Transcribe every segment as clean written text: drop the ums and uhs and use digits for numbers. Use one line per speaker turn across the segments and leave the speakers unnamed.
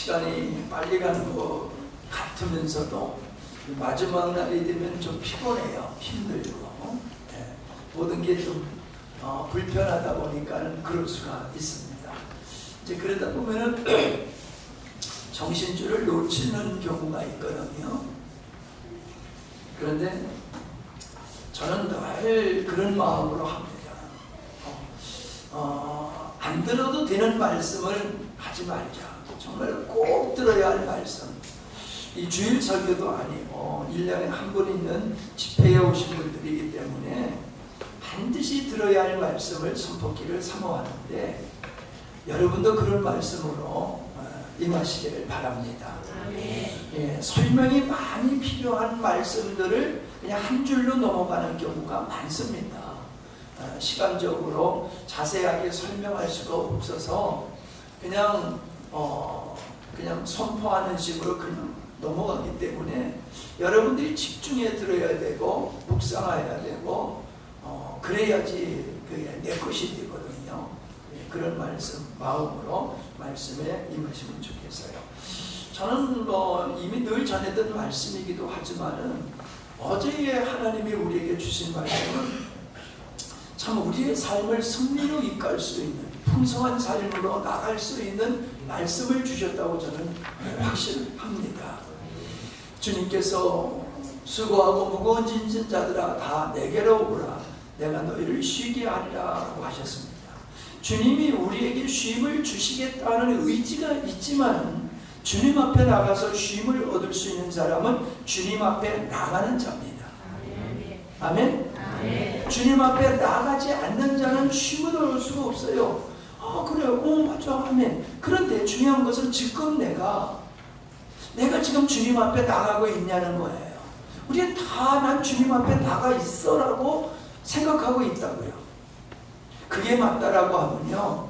시간이 빨리 가는 것 같으면서도 마지막 날이 되면 좀 피곤해요. 힘들고 모든 게 좀 불편하다 보니까 그럴 수가 있습니다. 이제 그러다 보면은 정신줄을 놓치는 경우가 있거든요. 그런데 저는 늘 그런 마음으로 합니다. 안 들어도 되는 말씀을 하지 말자. 정말 꼭 들어야 할 말씀. 이 주일 설교도 아니고 1년에 한 번 있는 집회에 오신 분들이기 때문에 반드시 들어야 할 말씀을 선포기를 사모하는데 여러분도 그런 말씀으로 임하시기를 바랍니다. 예, 설명이 많이 필요한 말씀들을 그냥 한 줄로 넘어가는 경우가 많습니다. 시간적으로 자세하게 설명할 수가 없어서 그냥 선포하는 식으로 그냥 넘어가기 때문에 여러분들이 집중해 들어야 되고 묵상해야 되고 그래야지 그게 내 것이 되거든요. 그런 말씀 마음으로 말씀에 임하시면 좋겠어요. 저는 이미 늘 전했던 말씀이기도 하지만은 어제에 하나님이 우리에게 주신 말씀은 참 우리의 삶을 승리로 이끌 수 있는 풍성한 삶으로 나갈 수 있는 말씀을 주셨다고 저는 확신합니다. 주님께서 수고하고 무거운 짐진 자들아 다 내게로 오라 내가 너희를 쉬게 하리라 라고 하셨습니다. 주님이 우리에게 쉼을 주시겠다는 의지가 있지만 주님 앞에 나가서 쉼을 얻을 수 있는 사람은 주님 앞에 나가는 자입니다. 아멘? 아멘. 주님 앞에 나가지 않는 자는 쉼을 얻을 수가 없어요. 그래요. 맞아. 아멘. 그런데 중요한 것은 지금 내가 지금 주님 앞에 나가고 있냐는 거예요. 우리는 다 난 주님 앞에 나가 있어 라고 생각하고 있다고요. 그게 맞다라고 하면요,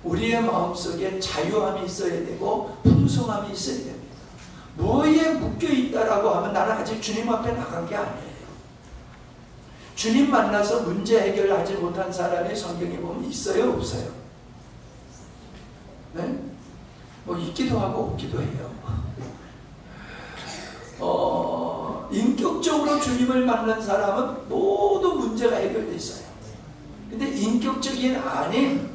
우리의 마음속에 자유함이 있어야 되고 풍성함이 있어야 됩니다. 뭐에 묶여있다라고 하면 나는 아직 주님 앞에 나간 게 아니에요. 주님 만나서 문제 해결하지 못한 사람이 성경에 보면 있어요? 없어요? 네? 있기도 하고 없기도 해요. 인격적으로 주님을 만난 사람은 모두 문제가 해결되어 있어요. 근데 인격적인 아닌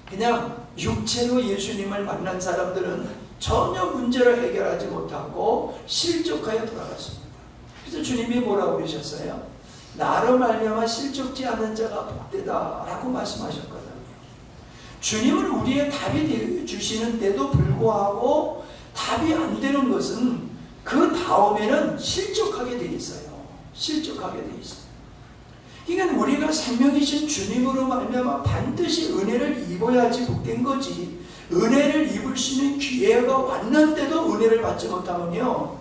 그냥 육체로 예수님을 만난 사람들은 전혀 문제를 해결하지 못하고 실족하여 돌아갔습니다. 그래서 주님이 뭐라고 그러셨어요? 나로 말미암아 실족지 않은 자가 복되다 라고 말씀하셨거든요. 주님은 우리의 답이 주시는데도 불구하고 답이 안 되는 것은 그 다음에는 실족하게 돼 있어요. 실족하게 돼 있어요. 그러니까 우리가 생명이신 주님으로 말미암아 반드시 은혜를 입어야지 복된 거지. 은혜를 입을 수 있는 기회가 왔는데도 은혜를 받지 못하면요,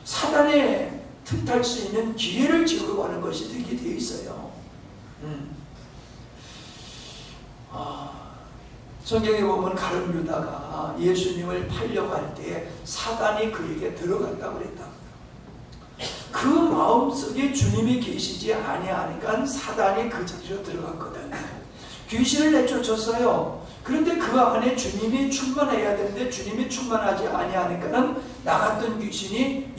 사단의 틈탈 수 있는 기회를 지으려고 하는 것이 되게 되어 있어요. 성경에 보면 가룟 유다가 예수님을 팔려고 할 때 사단이 그에게 들어갔다고 그랬다고요. 그 마음속에 주님이 계시지 아니하니까 사단이 그 자리로 들어갔거든요. 귀신을 내쫓았어요. 그런데 그 안에 주님이 충만해야 되는데 주님이 충만하지 아니하니까는 나갔던 귀신이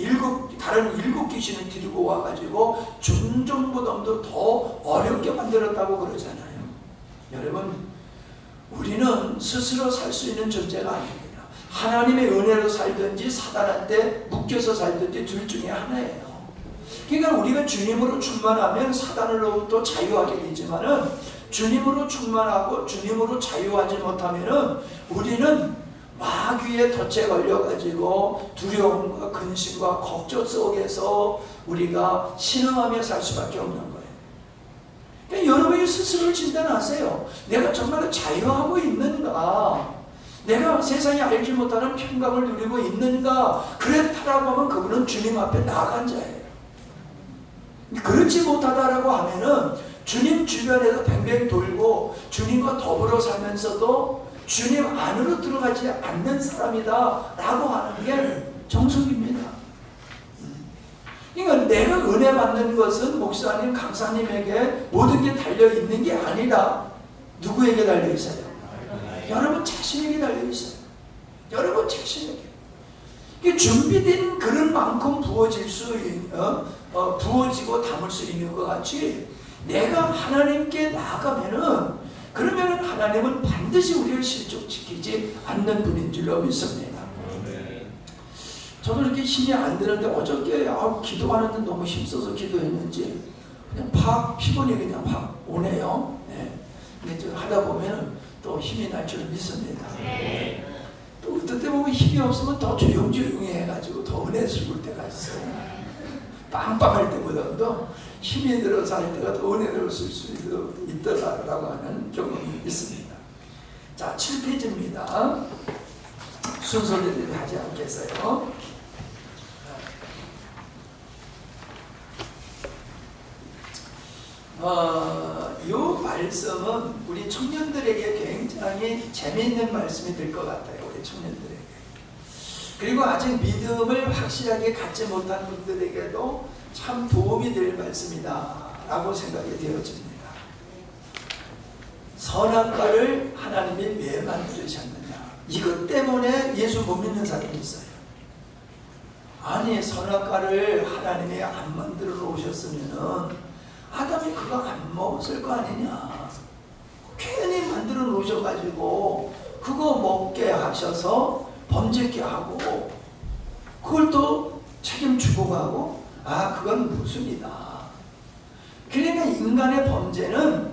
다른 일곱 귀신을 데리고 와가지고 중정부담도 더 어렵게 만들었다고 그러잖아요. 여러분, 우리는 스스로 살 수 있는 존재가 아닙니다. 하나님의 은혜로 살든지 사단한테 묶여서 살든지 둘 중에 하나예요. 그러니까 우리가 주님으로 충만하면 사단으로부터 자유하게 되지만은 주님으로 충만하고 주님으로 자유하지 못하면은 우리는 마귀의 덫에 걸려가지고 두려움과 근심과 걱정 속에서 우리가 신음하며 살 수밖에 없는 거예요. 그러니까 여러분이 스스로를 진단하세요. 내가 정말 자유하고 있는가? 내가 세상에 알지 못하는 평강을 누리고 있는가? 그렇다라고 하면 그분은 주님 앞에 나간 자예요. 그렇지 못하다라고 하면은 주님 주변에서 뱅뱅 돌고 주님과 더불어 살면서도 주님 안으로 들어가지 않는 사람이다 라고 하는 게 정석입니다. 그러니까 내가 은혜 받는 것은 목사님, 강사님에게 모든 게 달려있는 게 아니라 누구에게 달려있어요? 여러분 자신에게 달려있어요. 여러분 자신에게. 이게 준비된 그런 만큼 부어지고 담을 수 있는 것 같이 내가 하나님께 나아가면은 그러면은 하나님은 반드시 우리를 실족시키지 않는 분인 줄로 믿습니다. 저도 이렇게 힘이 안 드는데 어저께 기도하는데 너무 힘써서 기도했는지 그냥 피곤이 그냥 오네요. 네. 근데 저 하다 보면은 또 힘이 날 줄 믿습니다. 또 어떤 때 보면 힘이 없으면 더 조용조용히 해가지고 더 은혜스러울 때가 있어요. 빵빵할 때보다도 힘이 들어서 할 때가 더 은혜스러울 수 있더라라고 하는 경험이 있습니다. 자, 7페이지입니다. 순서대로 하지 않겠어요. 이 말씀은 우리 청년들에게 굉장히 재미있는 말씀이 될 것 같아요. 우리 청년들에게. 그리고 아직 믿음을 확실하게 갖지 못한 분들에게도 참 도움이 될 말씀이다 라고 생각이 되어집니다. 선악과를 하나님이 왜 만드셨느냐, 이것 때문에 예수 못 믿는 사람이 있어요. 아니, 선악과를 하나님이 안 만들어 놓으셨으면은 아담이 그거 안 먹었을 거 아니냐. 괜히 만들어 놓으셔가지고 그거 먹게 하셔서 범죄케 하고 그걸 또 책임지고 가고, 그건 무슨이다. 그러니까 인간의 범죄는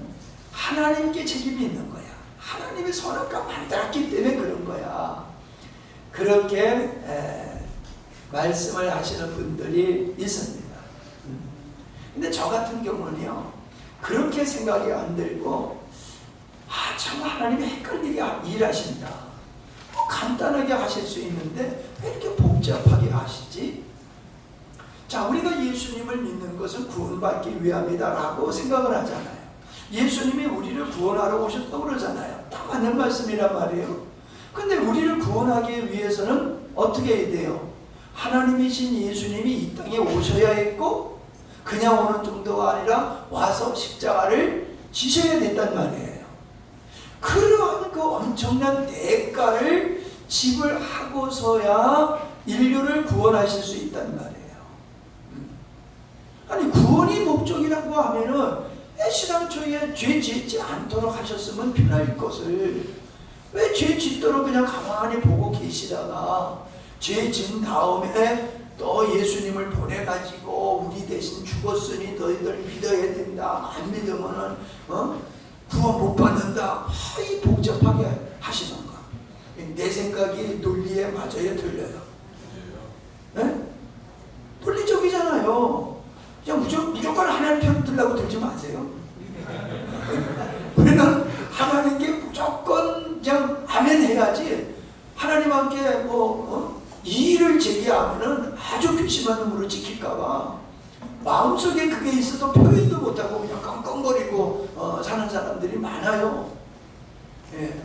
하나님께 책임이 있는 거야. 하나님이 선악과 만들었기 때문에 그런 거야. 그렇게 말씀을 하시는 분들이 있습니다. 근데 저 같은 경우는요, 그렇게 생각이 안 들고, 참 하나님이 헷갈리게 일하신다. 간단하게 하실 수 있는데 왜 이렇게 복잡하게 하시지? 자, 우리가 예수님을 믿는 것은 구원받기 위함이다 라고 생각을 하잖아요. 예수님이 우리를 구원하러 오셨다고 그러잖아요. 다 맞는 말씀이란 말이에요. 근데 우리를 구원하기 위해서는 어떻게 해야 돼요? 하나님이신 예수님이 이 땅에 오셔야 했고, 그냥 오는 정도가 아니라 와서 십자가를 지셔야 됐단 말이에요. 그러한 그 엄청난 대가를 지불하고서야 인류를 구원하실 수 있단 말이에요. 아니, 구원이 목적이라고 하면은 시당초에 죄 짓지 않도록 하셨으면 편할 것을 왜 죄 짓도록 그냥 가만히 보고 계시다가 죄 짓은 다음에 또 예수님을 보내가지고 우리 대신 죽었으니 너희들 믿어야 된다. 안 믿으면은 구원 못 받는다. 이 복잡하게 하시는가. 내 생각이 논리에 맞아야 들려요. 네? 논리적이잖아요. 그냥 무조건 하나님 편 들라고 들지 마세요. 우리는 하나님께 무조건 그냥 아멘 해야지. 하나님 함께 이의를 제기하면은 아주 괘씸한 놈으로 지킬까봐 마음속에 그게 있어도 표현도 못하고 그냥 耿耿거리고 사는 사람들이 많아요. 예.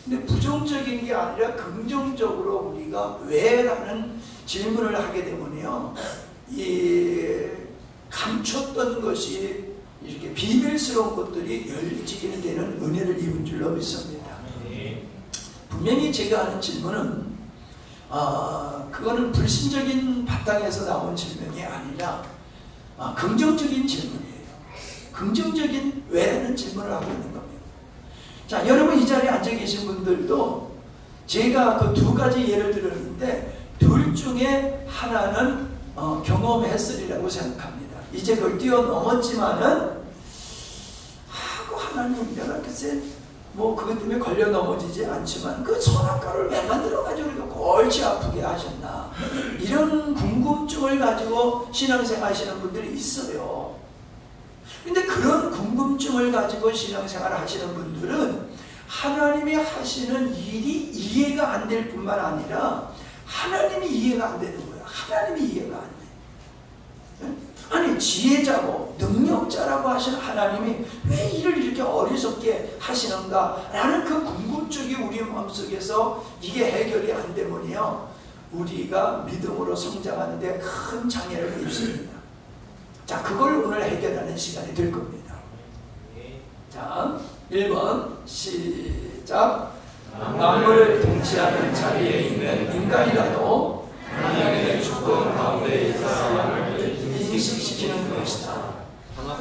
근데 부정적인 게 아니라 긍정적으로 우리가 왜? 라는 질문을 하게 되면요, 이 감췄던 것이 이렇게 비밀스러운 것들이 열리지게 되는 은혜를 입은 줄로 믿습니다. 분명히 제가 하는 질문은 그거는 불신적인 바탕에서 나온 질문이 아니라 긍정적인 질문이에요. 긍정적인 왜라는 질문을 하고 있는 겁니다. 자, 여러분 이 자리에 앉아 계신 분들도 제가 그 두 가지 예를 들었는데 둘 중에 하나는 경험했으리라고 생각합니다. 이제 그걸 뛰어넘었지만은 하나님 내가 글쎄 그것 때문에 걸려 넘어지지 않지만 그 선악과를 왜 만들어가지고 우리가 골치 아프게 하셨나, 이런 궁금증을 가지고 신앙생활 하시는 분들이 있어요. 근데 그런 궁금증을 가지고 신앙생활을 하시는 분들은 하나님이 하시는 일이 이해가 안 될 뿐만 아니라 하나님이 이해가 안 되는 거예요. 하나님이 이해가 안 돼. 아니, 지혜자고 능력자라고 하신 하나님이 왜 일을 이렇게 어리석게 하시는가 라는 그 궁금증이 우리 마음속에서 이게 해결이 안 되면요, 우리가 믿음으로 성장하는 데 큰 장애를 입습니다. 자, 그걸 오늘 해결하는 시간이 될 겁니다. 자, 1번 시작. 만물을 통치하는 자리에 있는 인간이라도 하나님의 주권 가운데 있음을 인식시키는 것이다.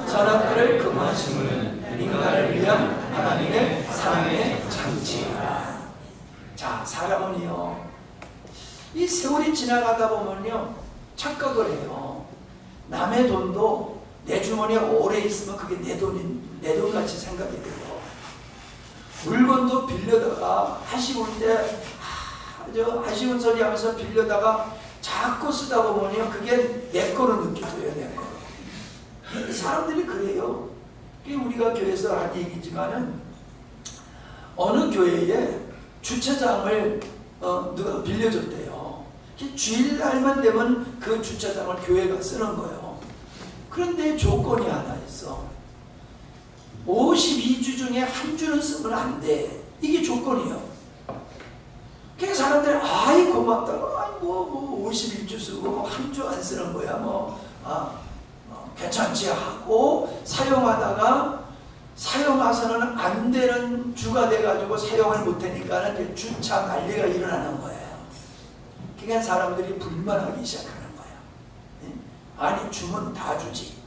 선악과를 금하심은 인간을 위한 하나님의 사랑의 장치이다. 자, 사람은요, 이 세월이 지나가다 보면요, 착각을 해요. 남의 돈도 내 주머니에 오래 있으면 그게 내 돈같이 생각이 돼요. 물건도 빌려다가 아쉬울 때 아쉬운 소리 하면서 빌려다가 자꾸 쓰다 보면요, 그게 내 거로 느껴져요. 내 거로. 사람들이 그래요. 우리가 교회에서 한 얘기지만은 어느 교회에 주차장을 누가 빌려줬대요. 주일날만 되면 그 주차장을 교회가 쓰는 거예요. 그런데 조건이 하나 있어. 52주 중에 한 주는 쓰면 안 돼. 이게 조건이에요. 그래서 사람들이 아이 고맙다고, 뭐 51주 쓰고 뭐 한 주 안 쓰는 거야. 괜찮지 하고 사용하서는 안 되는 주가 돼가지고 사용을 못하니까 주차 난리가 일어나는 거예요. 그러니까 사람들이 불만하기 시작하는 거예요. 아니, 주면 다 주지.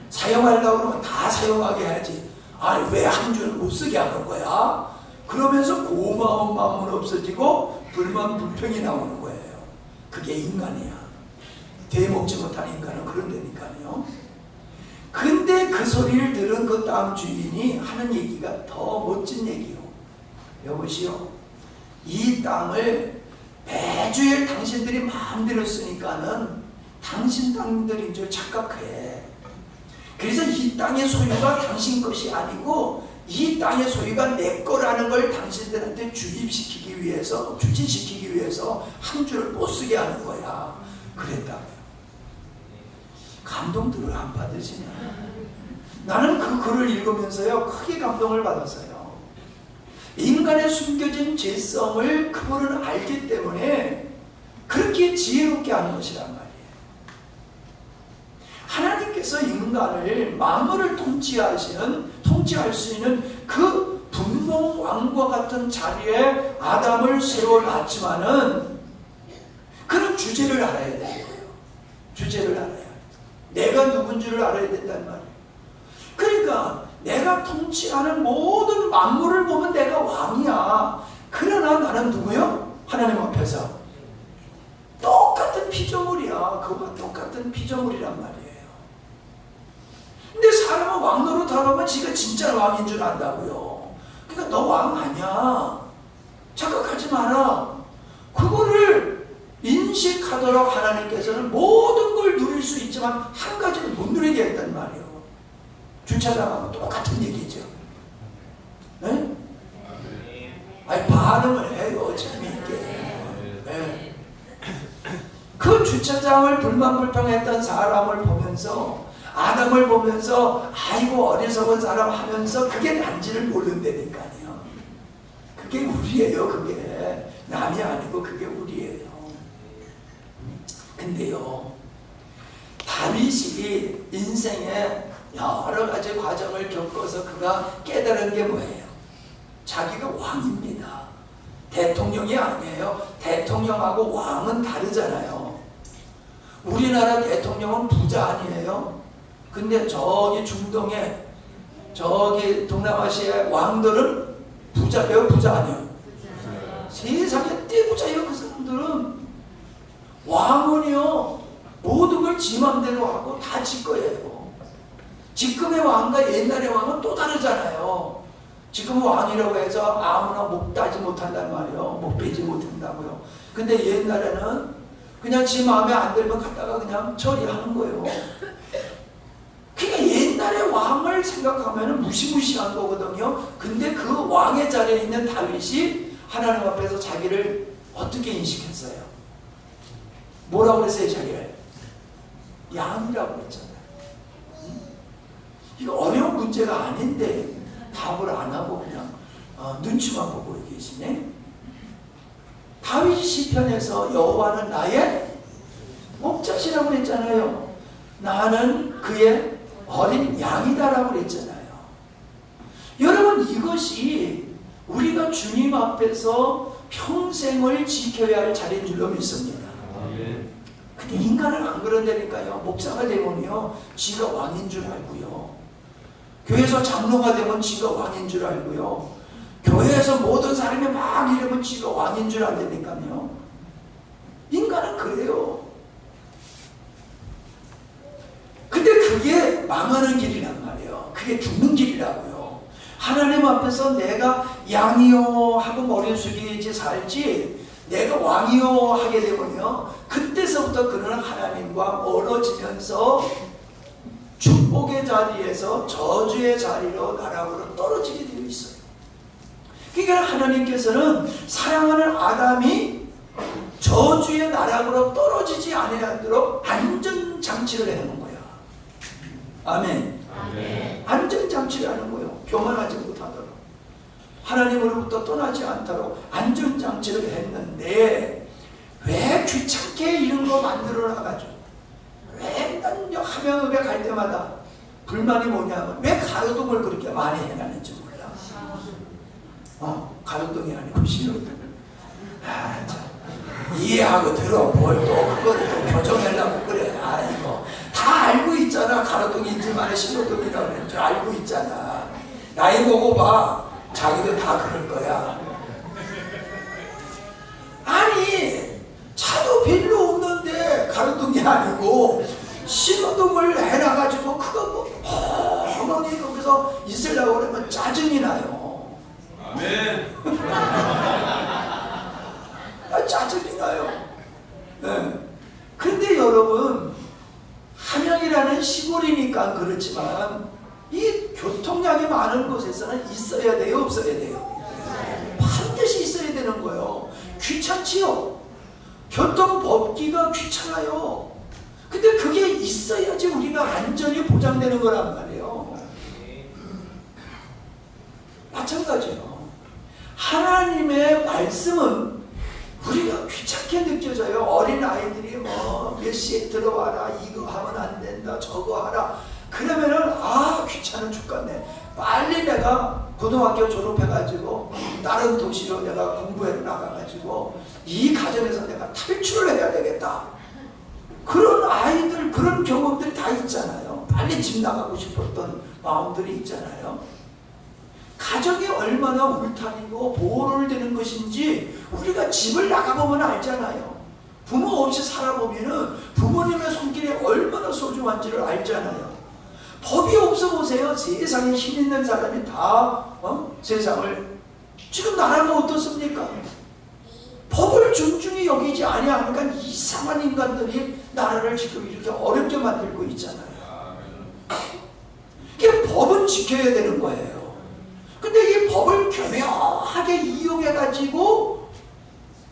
사용하려고 그러면 다 사용하게 해야지. 아니, 왜 한 주는 못 쓰게 하는 거야? 그러면서 고마운 마음은 없어지고 불만 불평이 나오는 거예요. 그게 인간이야. 대먹지 못한 인간은 그런 데니까요. 근데 그 소리를 들은 그 땅 주인이 하는 얘기가 더 멋진 얘기요. 여보시오, 이 땅을 매주일 당신들이 마음대로 쓰니까는 당신 땅들인 줄 착각해. 그래서 이 땅의 소유가 당신 것이 아니고 이 땅의 소유가 내 거라는 걸 당신들한테 주입시키기 위해서, 추진시키기 위해서 한 줄을 못 쓰게 하는 거야. 그랬다고요. 감동 들을 안 받으시냐? 나는 그 글을 읽으면서요, 크게 감동을 받았어요. 인간의 숨겨진 죄성을 그분은 알기 때문에 그렇게 지혜롭게 하는 것이란 말이에요. 하나님께서 인간을 만물을 통치할 수 있는 그 분봉 왕과 같은 자리에 아담을 세워놨지만은 그런 주제를 알아야 돼요. 주제를 알아야 돼. 내가 누군지를 알아야 된단 말이에요. 그러니까 내가 통치하는 모든 만물을 보면 내가 왕이야. 그러나 나는 누구요? 하나님 앞에서 똑같은 피조물이야. 그와 똑같은 피조물이란 말이에요. 근데 사람은 왕 노릇하면 지가 진짜 왕인 줄 안다고요. 그러니까 너 왕 아니야. 착각하지 마라. 그거를 인식하도록 하나님께서는 모든 걸 누릴 수 있지만 한 가지는 못 누리게 했단 말이에요. 주차장하고 똑같은 얘기죠. 네? 아니, 반응을 해요. 재미있게. 네. 그 주차장을 불만불평했던 사람을 보면서, 아담을 보면서 아이고 어리석은 사람 하면서 그게 난지를 모른다니까요. 그게 우리예요. 그게 남이 아니고 그게 우리예요. 근데요, 다윗이 인생에 여러 가지 과정을 겪어서 그가 깨달은 게 뭐예요? 자기가 왕입니다. 대통령이 아니에요. 대통령하고 왕은 다르잖아요. 우리나라 대통령은 부자 아니에요. 근데 저기 중동에, 저기 동남아시아의 왕들은 부자예요, 부자 아니에요? 세상에 떼부자예요. 그 사람들은. 왕은요, 모든 걸 지 맘대로 하고 다 지 거예요. 지금의 왕과 옛날의 왕은 또 다르잖아요. 지금 왕이라고 해서 아무나 목 따지 못한단 말이에요. 목 빼지 못한다고요. 근데 옛날에는 그냥 지 마음에 안 들면 갖다가 그냥 처리하는 거예요. 그러니까 옛날의 왕을 생각하면 무시무시한 거거든요. 근데 그 왕의 자리에 있는 다윗이 하나님 앞에서 자기를 어떻게 인식했어요? 뭐라고 그랬어요, 자기를? 양이라고 했잖아요. 이거 어려운 문제가 아닌데 답을 안 하고 그냥 눈치만 보고 계시네. 다윗이 시편에서 여호와는 나의 목자시라고 그랬잖아요. 나는 그의 어린 양이다라고 그랬잖아요. 여러분, 이것이 우리가 주님 앞에서 평생을 지켜야 할 자리인 줄로 믿습니다. 근데 인간은 안 그런다니까요. 목사가 되면요, 지가 왕인 줄 알고요, 교회에서 장로가 되면 지가 왕인 줄 알고요, 교회에서 모든 사람이 막 이러면 지가 왕인 줄 안다니까요. 인간은 그래요. 근데 그게 망하는 길이란 말이에요. 그게 죽는 길이라고요. 하나님 앞에서 내가 양이요 하고 머리 숙이지 살지, 내가 왕이요 하게 되면요, 그때서부터 그는 하나님과 멀어지면서 축복의 자리에서 저주의 자리로 나락으로 떨어지게 되어 있어요. 그러니까 하나님께서는 사랑하는 아담이 저주의 나락으로 떨어지지 아니하도록 안전장치를 해놓은 거야. 아멘. 아멘. 안전장치를 하는 거예요. 교만하지 못하도록, 하나님으로부터 떠나지 않도록 안전장치를 했는데, 왜 귀찮게 이런 거 만들어 놔가지고 맨날 함양읍에 갈 때마다 불만이 뭐냐면 왜 가로등을 그렇게 많이 해놨는지 몰라. 가로등이 아니고 신호등. 참, 이해하고 들어. 뭘 또 그거를 또 교정하려고 그래. 아이고, 다 알고 있잖아. 가로등이지만 신호등이라고 그런 줄 알고 있잖아. 나이 보고 봐. 자기도 다 그럴 거야. 아니, 차도 별로 없는데 가로등이 아니고 신호등을 해놔가지고 그거 뭐 어머니 거기서 있으려고 그러면 짜증이 나요.
아멘.
짜증이 나요. 네. 근데 여러분, 함양이라는 시골이니까 그렇지만 이 교통량이 많은 곳에서는 있어야 돼요, 없어야 돼요? 반드시 있어야 되는 거예요. 귀찮지요? 교통법규가 귀찮아요. 근데 그게 있어야지 우리가 안전이 보장되는 거란 말이에요. 마찬가지예요. 하나님의 말씀은 우리가 귀찮게 느껴져요. 어린 아이들이 뭐 몇 시에 들어와라, 이거 하면 안 된다, 저거 하라. 그러면은 귀찮아 죽겠네. 빨리 내가 고등학교 졸업해가지고 다른 도시로 내가 공부해 나가가지고 이 가정에서 내가 탈출을 해야 되겠다. 그런 아이들, 그런 경험들이 다 있잖아요. 빨리 집 나가고 싶었던 마음들이 있잖아요. 가정이 얼마나 울타리고 보호를 되는 것인지 우리가 집을 나가보면 알잖아요. 부모 없이 살아보면은 부모님의 손길이 얼마나 소중한지를 알잖아요. 법이 없어 보세요. 세상에 힘 있는 사람이 다 세상을 지금 나라가 어떻습니까? 법을 존중히 여기지 아니하니까 이상한 인간들이 나라를 지금 이렇게 어렵게 만들고 있잖아요. 이게 법은 지켜야 되는 거예요. 근데 이 법을 교묘하게 이용해가지고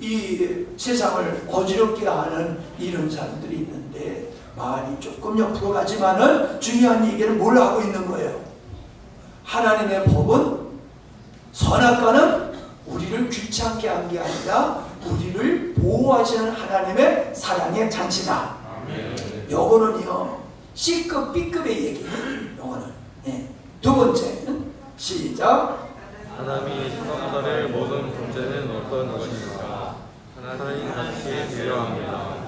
이 세상을 어지럽게 하는 이런 사람들이 있는데, 말이 조금 옆으로 가지만은 중요한 얘기를 뭘 하고 있는 거예요? 하나님의 법은, 선악과는 우리를 귀찮게 한 게 아니라 우리를 보호하시는 하나님의 사랑의 잔치다. 요거는요, C급, B급의 얘기예요. 요거는. 두 번째, 시작.
하나님이 세상을 모든 문제는 어떤 것인가? 하나님 같이 되려합니다.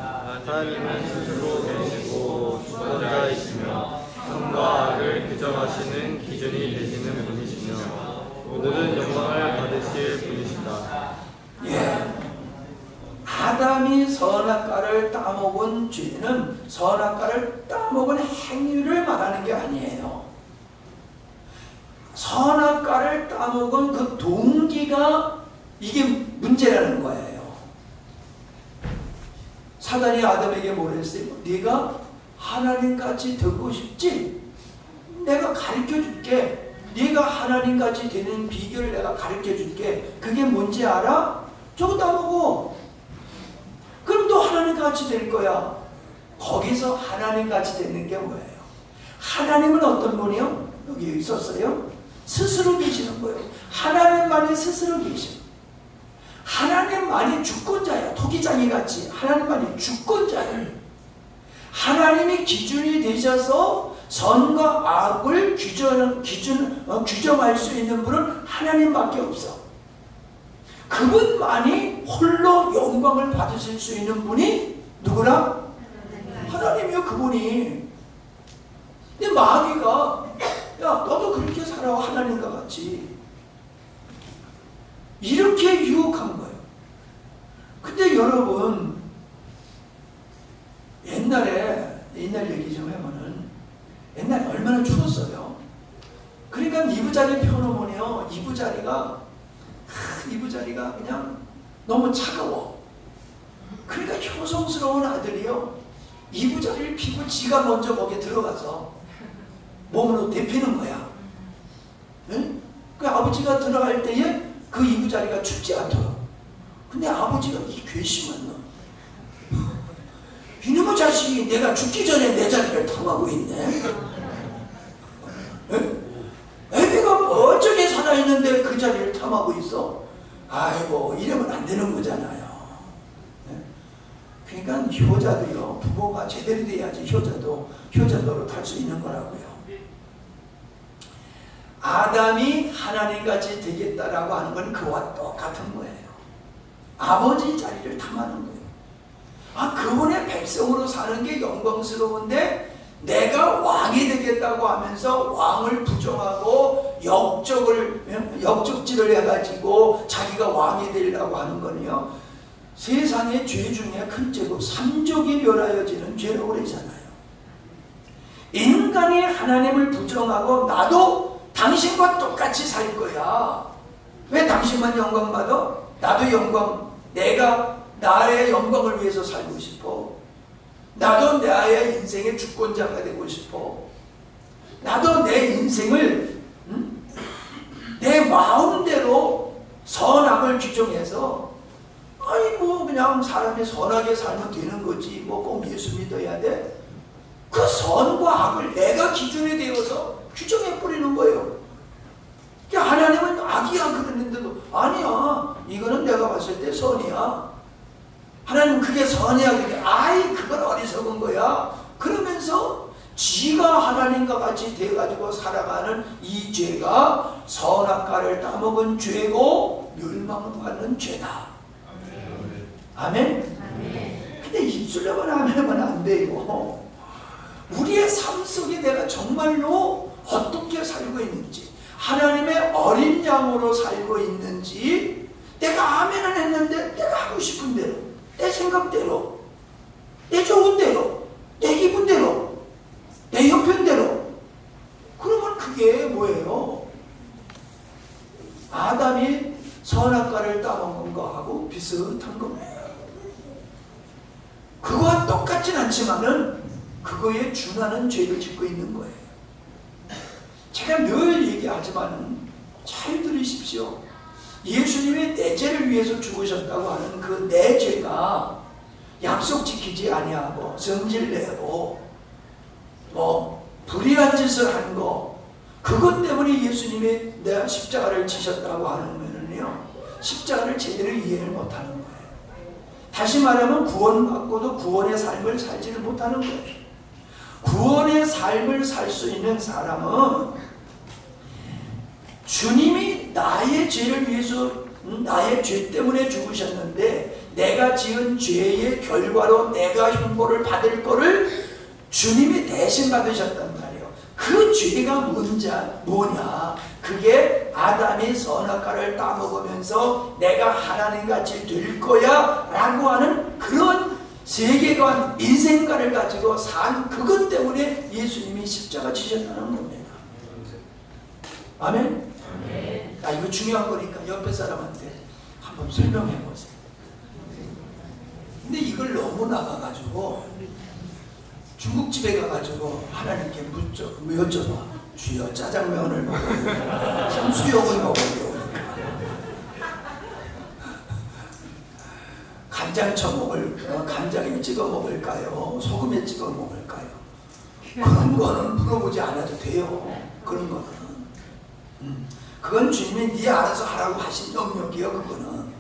하나님은 스스로 계시고 주권자이시며 선과 악을 규정하시는 기준이 되시는 분이시며 모든 영광을 받으실 분이시다.
예. 아담이 선악과를 따먹은 죄는 선악과를 따먹은 행위를 말하는 게 아니에요. 선악과를 따먹은 그 동기가 이게 문제라는 거예요. 사단이 아담에게 뭐라 했어요? 네가 하나님같이 되고 싶지? 내가 가르쳐줄게. 네가 하나님같이 되는 비결을 내가 가르쳐줄게. 그게 뭔지 알아? 저거 따먹어. 그럼 또 하나님같이 될 거야. 거기서 하나님같이 되는 게 뭐예요? 하나님은 어떤 분이요? 여기 있었어요? 스스로 계시는 거예요. 하나님만이 스스로 계시는, 하나님만이 주권자예요. 토기장이 같이 하나님만이 주권자예요. 하나님이 기준이 되셔서 선과 악을 규정할 수 있는 분은 하나님밖에 없어. 그분만이 홀로 영광을 받으실 수 있는 분이 누구라? 하나님이요, 그분이. 근데 마귀가 야, 너도 그렇게 살아, 하나님과 같이. 이렇게 유혹한 거예요. 근데 여러분, 옛날 얘기 좀 해보면, 옛날에 얼마나 추웠어요. 그러니까 이부자리 펴놓으면요, 이부자리가 그냥 너무 차가워. 그러니까 효성스러운 아들이요, 이부자리를 피고 지가 먼저 거기에 들어가서 몸으로 데피는 거야. 네? 그 아버지가 들어갈 때에 그 이부자리가 춥지 않도록. 근데 아버지가 이 괘씸한 놈, 이놈의 자식이 내가 죽기 전에 내 자리를 탐하고 있네. 네? 애비가 멀쩡히 살아있는데 그 자리를 탐하고 있어? 아이고, 이러면 안 되는 거잖아요. 네? 그러니까 효자도요, 부모가 제대로 돼야지 효자도 효자도로 탈 수 있는 거라고요. 아담이 하나님같이 되겠다라고 하는 건 그와 똑같은 거예요. 아버지 자리를 탐하는 거예요. 그분의 백성으로 사는 게 영광스러운데 내가 왕이 되겠다고 하면서 왕을 부정하고 역적질을 해가지고 자기가 왕이 되려고 하는 거는요, 세상의 죄 중에 큰 죄고 삼족이 멸하여지는 죄라고 그러잖아요. 인간이 하나님을 부정하고 나도 당신과 똑같이 살 거야. 왜 당신만 영광 받아? 나도 영광, 내가 나의 영광을 위해서 살고 싶어. 나도 나의 인생의 주권자가 되고 싶어. 나도 내 인생을 내 마음대로 선악을 규정해서, 아니 뭐 그냥 사람이 선하게 살면 되는 거지, 뭐 꼭 예수 믿어야 돼. 그 선과 악을 내가 기준이 되어서 규정해 버리는 거예요. 하나님은 악이야 그랬는데도 아니야, 이거는 내가 봤을 때 선이야. 하나님은 그게 선이야. 그게 아이 그건 어리석은 거야. 그러면서 지가 하나님과 같이 돼가지고 살아가는 이 죄가 선악과를 따먹은 죄고 멸망을 받는 죄다. 아멘? 근데 입술로만 아멘하면 안 돼요. 우리의 삶 속에 내가 정말로 어떻게 살고 있는지, 하나님의 어린 양으로 살고 있는지, 내가 아멘은 했는데 내가 하고 싶은 대로, 내 생각대로, 내 좋은 대로, 내 기분대로, 내 형편대로, 그러면 그게 뭐예요? 아담이 선악과를 따먹은 거하고 비슷한 겁니다. 그거와 똑같진 않지만은 그거에 준하는 죄를 짓고 있는 거예요. 제가 늘 얘기하지만 잘 들으십시오. 예수님이 내 죄를 위해서 죽으셨다고 하는 그 내 죄가 약속 지키지 아니하고 성질내고 뭐 불의한 짓을 한 거, 그것 때문에 예수님이 내가 십자가를 지셨다고 하는 거는요, 십자가를 제대로 이해를 못하는 거예요. 다시 말하면 구원받고도 구원의 삶을 살지를 못하는 거예요. 구원의 삶을 살 수 있는 사람은 주님이 나의 죄를 위해서, 나의 죄 때문에 죽으셨는데 내가 지은 죄의 결과로 내가 형벌을 받을 거를 주님이 대신 받으셨단 말이에요. 그 죄가 뭐냐? 그게 아담이 선악과를 따먹으면서 내가 하나님같이 될 거야 라고 하는 그런 세계관, 인생관을 가지고 산 그것 때문에 예수님이 십자가 지셨다는 겁니다. 아멘? 이거 중요한 거니까 옆에 사람한테 한번 설명해 보세요. 근데 이걸 너무 나가가지고 중국집에 가가지고 하나님께 여쭤봐. 주여 짜장면을 먹어요? 참수육을 먹어요? 간장에 찍어 먹을까요? 소금에 찍어 먹을까요? 그런 거는 물어보지 않아도 돼요. 그런 거는. 그건 주님이 네 알아서 하라고 하신 영역이요, 그거는.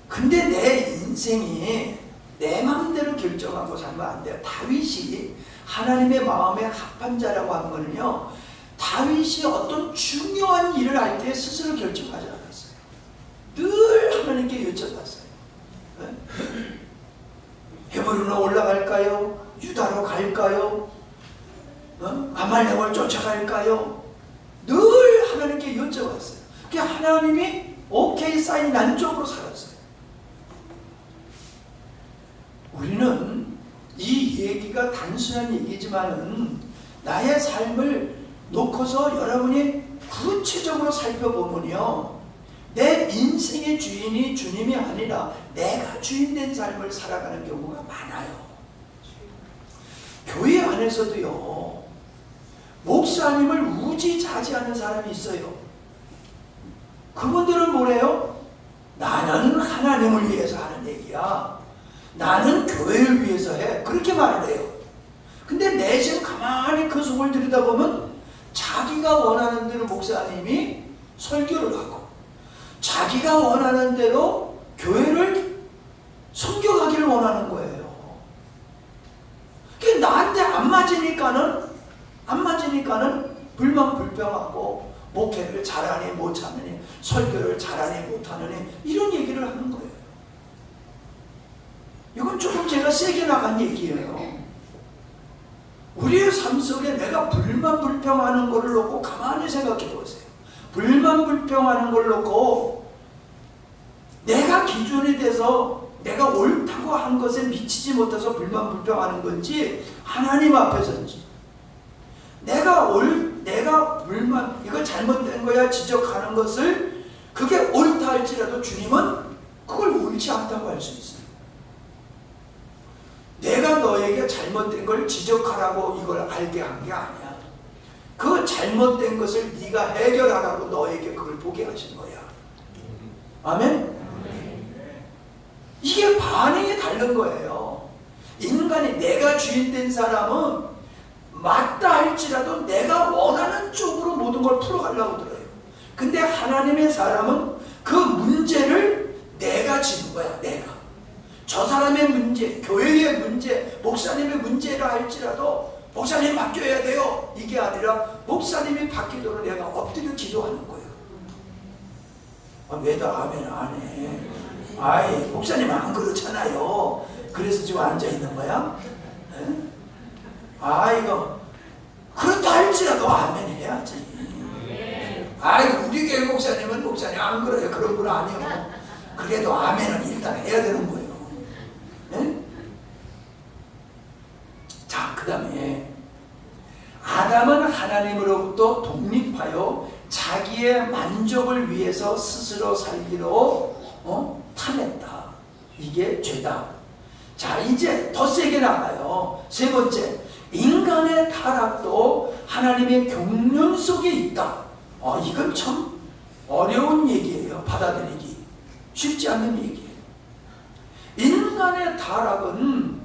근데 내 인생이 내 마음대로 결정하고 살면 안 돼요. 다윗이 하나님의 마음에 합한 자라고 한 거는요, 다윗이 어떤 중요한 일을 할 때 스스로 결정하지 않았어요. 늘 하나님께 여쭤봤어요. 헤브론으로 올라갈까요? 유다로 갈까요? 아말렉을 쫓아갈까요? 늘 하나님께 여쭤봤어요. 그 하나님이 오케이 사인 난 쪽으로 살았어요. 우리는 이 얘기가 단순한 얘기지만은 나의 삶을 놓고서 여러분이 구체적으로 살펴보면요, 내 인생의 주인이 주님이 아니라 내가 주인된 삶을 살아가는 경우가 많아요. 교회 안에서도요, 목사님을 우지자지하는 사람이 있어요. 그분들은 뭐래요? 나는 하나님을 위해서 하는 얘기야. 나는 교회를 위해서 해. 그렇게 말을 해요. 근데 내심 가만히 그 속을 들여다보면 자기가 원하는 대로 목사님이 설교를 하고 자기가 원하는 대로 교회를 섬겨가기를 원하는 거예요. 그게 나한테 안 맞으니까는 불만불평하고 목회를 잘하니 못하느니 설교를 잘하니 못하느니 이런 얘기를 하는 거예요. 이건 조금 제가 세게 나간 얘기예요. 우리의 삶 속에 내가 불만불평하는 것을 놓고 가만히 생각해 보세요. 불만불평하는 걸 놓고 내가 기준이 돼서 내가 옳다고 한 것에 미치지 못해서 불만불평하는 건지, 하나님 앞에서인지, 내가 불만, 이거 잘못된 거야 지적하는 것을 그게 옳다 할지라도 주님은 그걸 옳지 않다고 할 수 있어요. 내가 너에게 잘못된 걸 지적하라고 이걸 알게 한 게 아니야. 그 잘못된 것을 네가 해결하라고 너에게 그걸 보게 하신 거야. 아멘? 이게 반응이 다른 거예요. 인간이, 내가 주인된 사람은 맞다 할지라도 내가 원하는 쪽으로 모든 걸 풀어가려고 들어요. 근데 하나님의 사람은 그 문제를 내가 지는 거야. 내가. 저 사람의 문제, 교회의 문제, 목사님의 문제라 할지라도 목사님 바뀌어야 돼요. 이게 아니라 목사님이 바뀌도록 내가 엎드려 기도하는 거예요. 왜 다 아멘 안 해? 아이, 목사님은 안 그렇잖아요. 그래서 지금 앉아있는 거야? 이거 그렇다 할지라도 아멘 해야지. 우리 교회 목사님은 목사님 안 그래요. 그런 건 아니에요. 그래도 아멘은 일단 해야 되는 거예요. 자, 그 다음에 아담은 하나님으로부터 독립하여 자기의 만족을 위해서 스스로 살기로 탐했다. 이게 죄다. 자, 이제 더 세게 나가요. 세 번째, 인간의 타락도 하나님의 경륜 속에 있다. 이건 참 어려운 얘기예요. 받아들이기 쉽지 않는 얘기예요. 인간의 타락은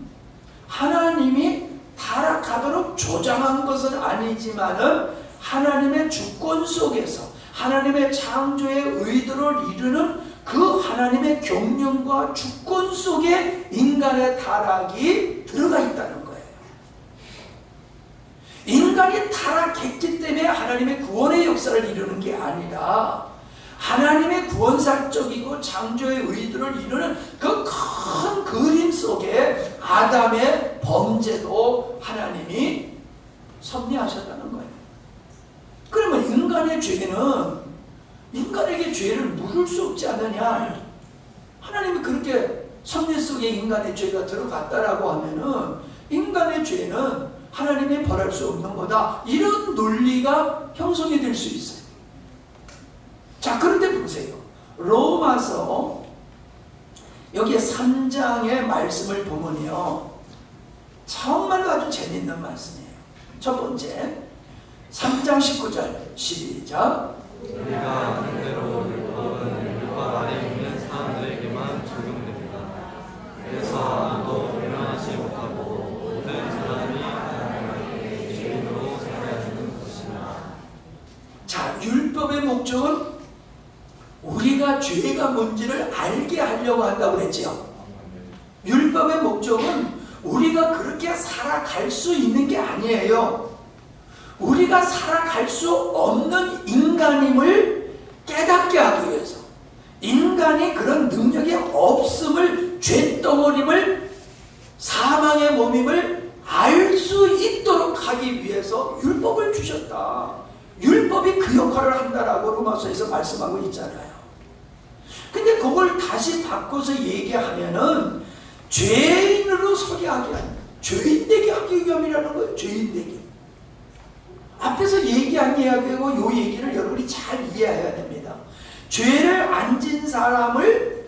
하나님이 타락하도록 조장한 것은 아니지만은 하나님의 주권 속에서 하나님의 창조의 의도를 이루는 그 하나님의 경륜과 주권 속에 인간의 타락이 들어가 있다는 거예요. 인간이 타락했기 때문에 하나님의 구원의 역사를 이루는 게 아니라 하나님의 구원사적이고 창조의 의도를 이루는 그 큰 그림 속에 아담의 범죄도 하나님이 섭리하셨다는 거예요. 그러면 인간의 죄는 인간에게 죄를 물을 수 없지 않느냐? 하나님이 그렇게 섭리 속에 인간의 죄가 들어갔다라고 하면은 인간의 죄는 하나님이 벌할 수 없는 거다. 이런 논리가 형성이 될 수 있어요. 자, 그런데 보세요. 로마서 여기 3장의 말씀을 보면요, 정말로 아주 재밌는 말씀이에요. 첫 번째, 3장 19절 시작.
우리가 아는 대로 율법은 율법 아래 있는 사람들에게만 적용됩니다. 그래서 아무도 변화하지 못하고 모든 사람이 하나님의 주인으로 살아야 하는 것입니다.
자, 율법의 목적은 우리가 죄가 뭔지를 알게 하려고 한다고 그랬죠. 율법의 목적은 우리가 그렇게 살아갈 수 있는 게 아니에요. 우리가 살아갈 수 없는 인간임을 깨닫게 하기 위해서, 인간이 그런 능력이 없음을, 죄덩어림을, 사망의 몸임을 알 수 있도록 하기 위해서 율법을 주셨다. 율법이 그 역할을 한다라고 로마서에서 말씀하고 있잖아요. 근데 그걸 다시 바꿔서 얘기하면은 죄인으로 서게 하게 하는, 죄인 되게 하기 위함이라는 거예요. 죄인 되게. 앞에서 얘기한 이야기하고 요 얘기를 여러분이 잘 이해해야 됩니다. 죄를 안 진 사람을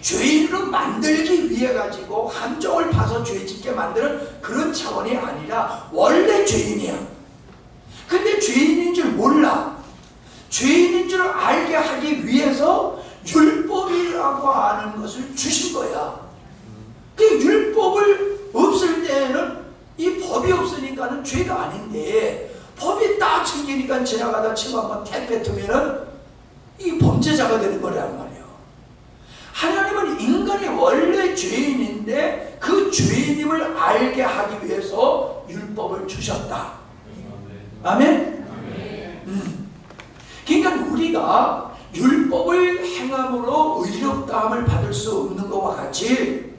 죄인으로 만들기 위해 가지고 함정을 파서 죄 짓게 만드는 그런 차원이 아니라 원래 죄인이야. 근데 죄인인 줄 몰라. 죄인인 줄 알게 하기 위해서 율법이라고 하는 것을 주신 거야. 그 율법을 없을 때에는 이 법이 없으니까는 죄가 아닌데, 법이 딱 생기니까 지나가다 치고 한번 택 뱉으면은 이 범죄자가 되는 거란 말이에요. 하나님은 인간이 원래 죄인인데 그 죄인임을 알게 하기 위해서 율법을 주셨다. 아멘? 그러니까 우리가 율법을 행함으로 의롭다함을 받을 수 없는 것과 같이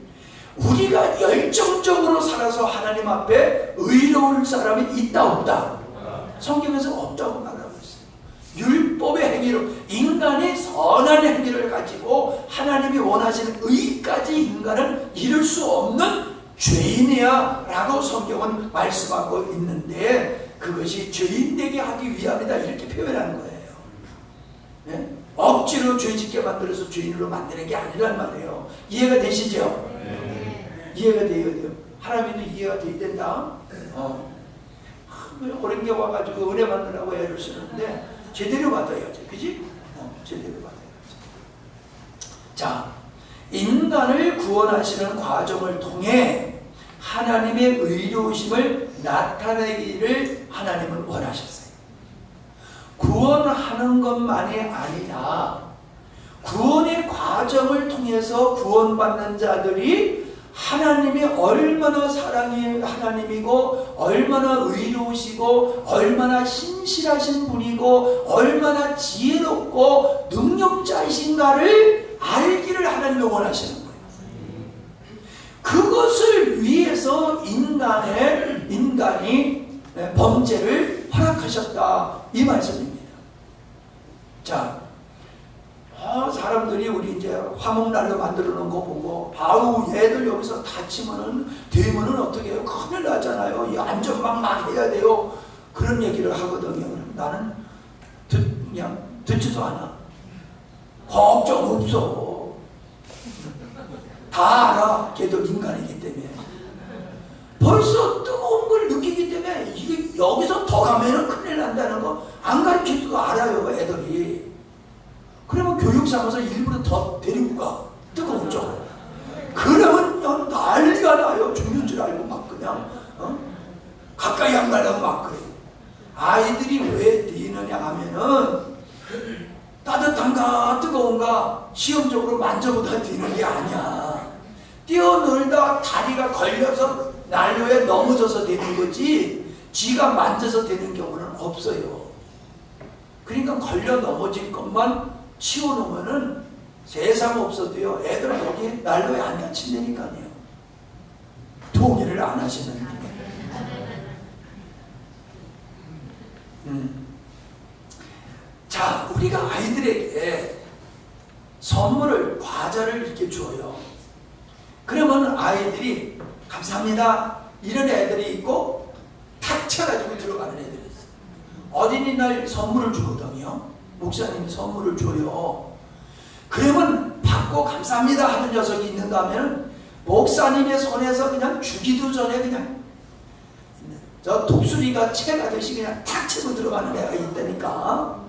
우리가 열정적으로 살아서 하나님 앞에 의로울 사람이 있다 없다? 성경에서 없다고 말하고 있어요. 율법의 행위로 인간이 선한 행위를 가지고 하나님이 원하시는 의까지 인간은 이룰 수 없는 죄인이야 라고 성경은 말씀하고 있는데, 그것이 죄인 되게 하기 위함이다 이렇게 표현하는 거예요. 네? 억지로 죄짓게 만들어서 죄인으로 만드는 게 아니란 말이에요. 이해가 되시죠? 이해가 돼요. 하나님도 이해가 돼야 된다. 오랜 게 와가지고 은혜 받느라고 애를 쓰는데 제대로 받아야지, 그지? 제대로 받아야지. 자, 인간을 구원하시는 과정을 통해 하나님의 의로우심을 나타내기를 하나님은 원하셨어요. 구원하는 것만이 아니라 구원의 과정을 통해서 구원받는 자들이 하나님이 얼마나 사랑의 하나님이고 얼마나 의로우시고 얼마나 신실하신 분이고 얼마나 지혜롭고 능력자이신가를 알기를 하나님이 원하시는 거예요. 그것을 위해서 인간이 범죄를 허락하셨다 이 말씀입니다. 자, 사람들이 우리 이제 화목난로 만들어 놓은 거 보고 아우 얘들 여기서 다치면은 되면은 어떻게 해요? 큰일 나잖아요. 이 안전망 막 해야 돼요. 그런 얘기를 하거든요. 그럼 나는 그냥 듣지도 않아. 걱정 없어. 다 알아. 걔도 인간이기 때문에. 벌써 뜨거운 걸 느끼기 때문에 이게 여기서 더 가면은 큰일 난다는 거 안 가르쳐도 알아요, 애들이. 그러면 교육상에서 일부러 더 데리고 가. 뜨거운 쪽으로. 그러면 그냥 난리가 나요. 죽는 줄 알고 막 그냥 가까이 안 가려고 막 그래요. 아이들이 왜 뛰느냐 하면은 따뜻한가 뜨거운가 시험적으로 만져보다 뛰는 게 아니야. 뛰어놀다 다리가 걸려서 난로에 넘어져서 되는 거지 지가 만져서 되는 경우는 없어요. 그러니까 걸려 넘어진 것만 치워놓으면은 세상 없어도요 애들 거기 난로에 안 다친다니까요. 동의를 안 하시는 자, 우리가 아이들에게 선물을 과자를 이렇게 줘요. 그러면 아이들이 감사합니다 이런 애들이 있고 탁 쳐가지고 들어가는 애들이 있어요. 어린이날 선물을 주거든요. 목사님이 선물을 줘요. 그러면 받고 감사합니다 하는 녀석이 있는가 하면 목사님의 손에서 그냥 주기도 전에 그냥 저 독수리가 채가듯이 그냥 탁 치고 들어가는 애가 있다니까.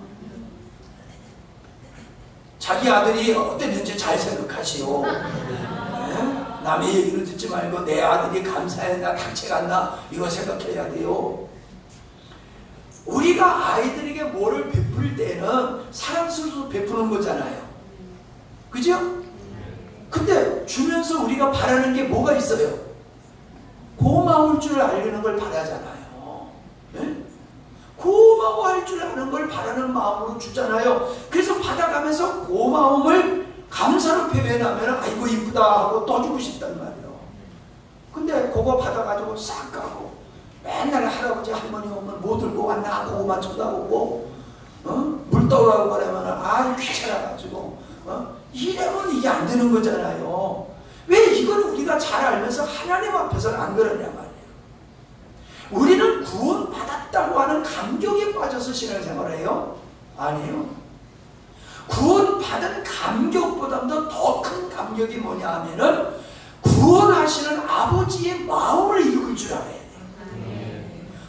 자기 아들이 어땠는지 잘 생각하시오. 네? 남의 얘기를 듣지 말고 내 아들이 감사했나 탁채갔나 이거 생각해야 돼요. 우리가 아이들에게 뭐를 베풀 때는 사랑스러워서 베푸는 거잖아요. 그죠? 근데 주면서 우리가 바라는 게 뭐가 있어요? 고마울 줄 알리는 걸 바라잖아요. 네? 고마워할 줄 아는 걸 바라는 마음으로 주잖아요. 그래서 받아가면서 고마움을 감사로 표현하면 아이고 이쁘다 하고 또 주고 싶단 말이에요. 근데 그거 받아가지고 싹 가고 맨날 할아버지 할머니 오면 뭐 들고 왔나 그거만 쳐다보고 물 떠오라고 그러면 아 귀찮아가지고 이러면 이게 안 되는 거잖아요. 왜 이걸 우리가 잘 알면서 하나님 앞에서는 안 그러냐 말이에요. 우리는 구원받았다고 하는 감격에 빠져서 신앙생활을 해요? 아니에요. 구원받은 감격보다도 더 큰 감격이 뭐냐 하면은 구원하시는 아버지의 마음을 읽을 줄 알아야 돼요.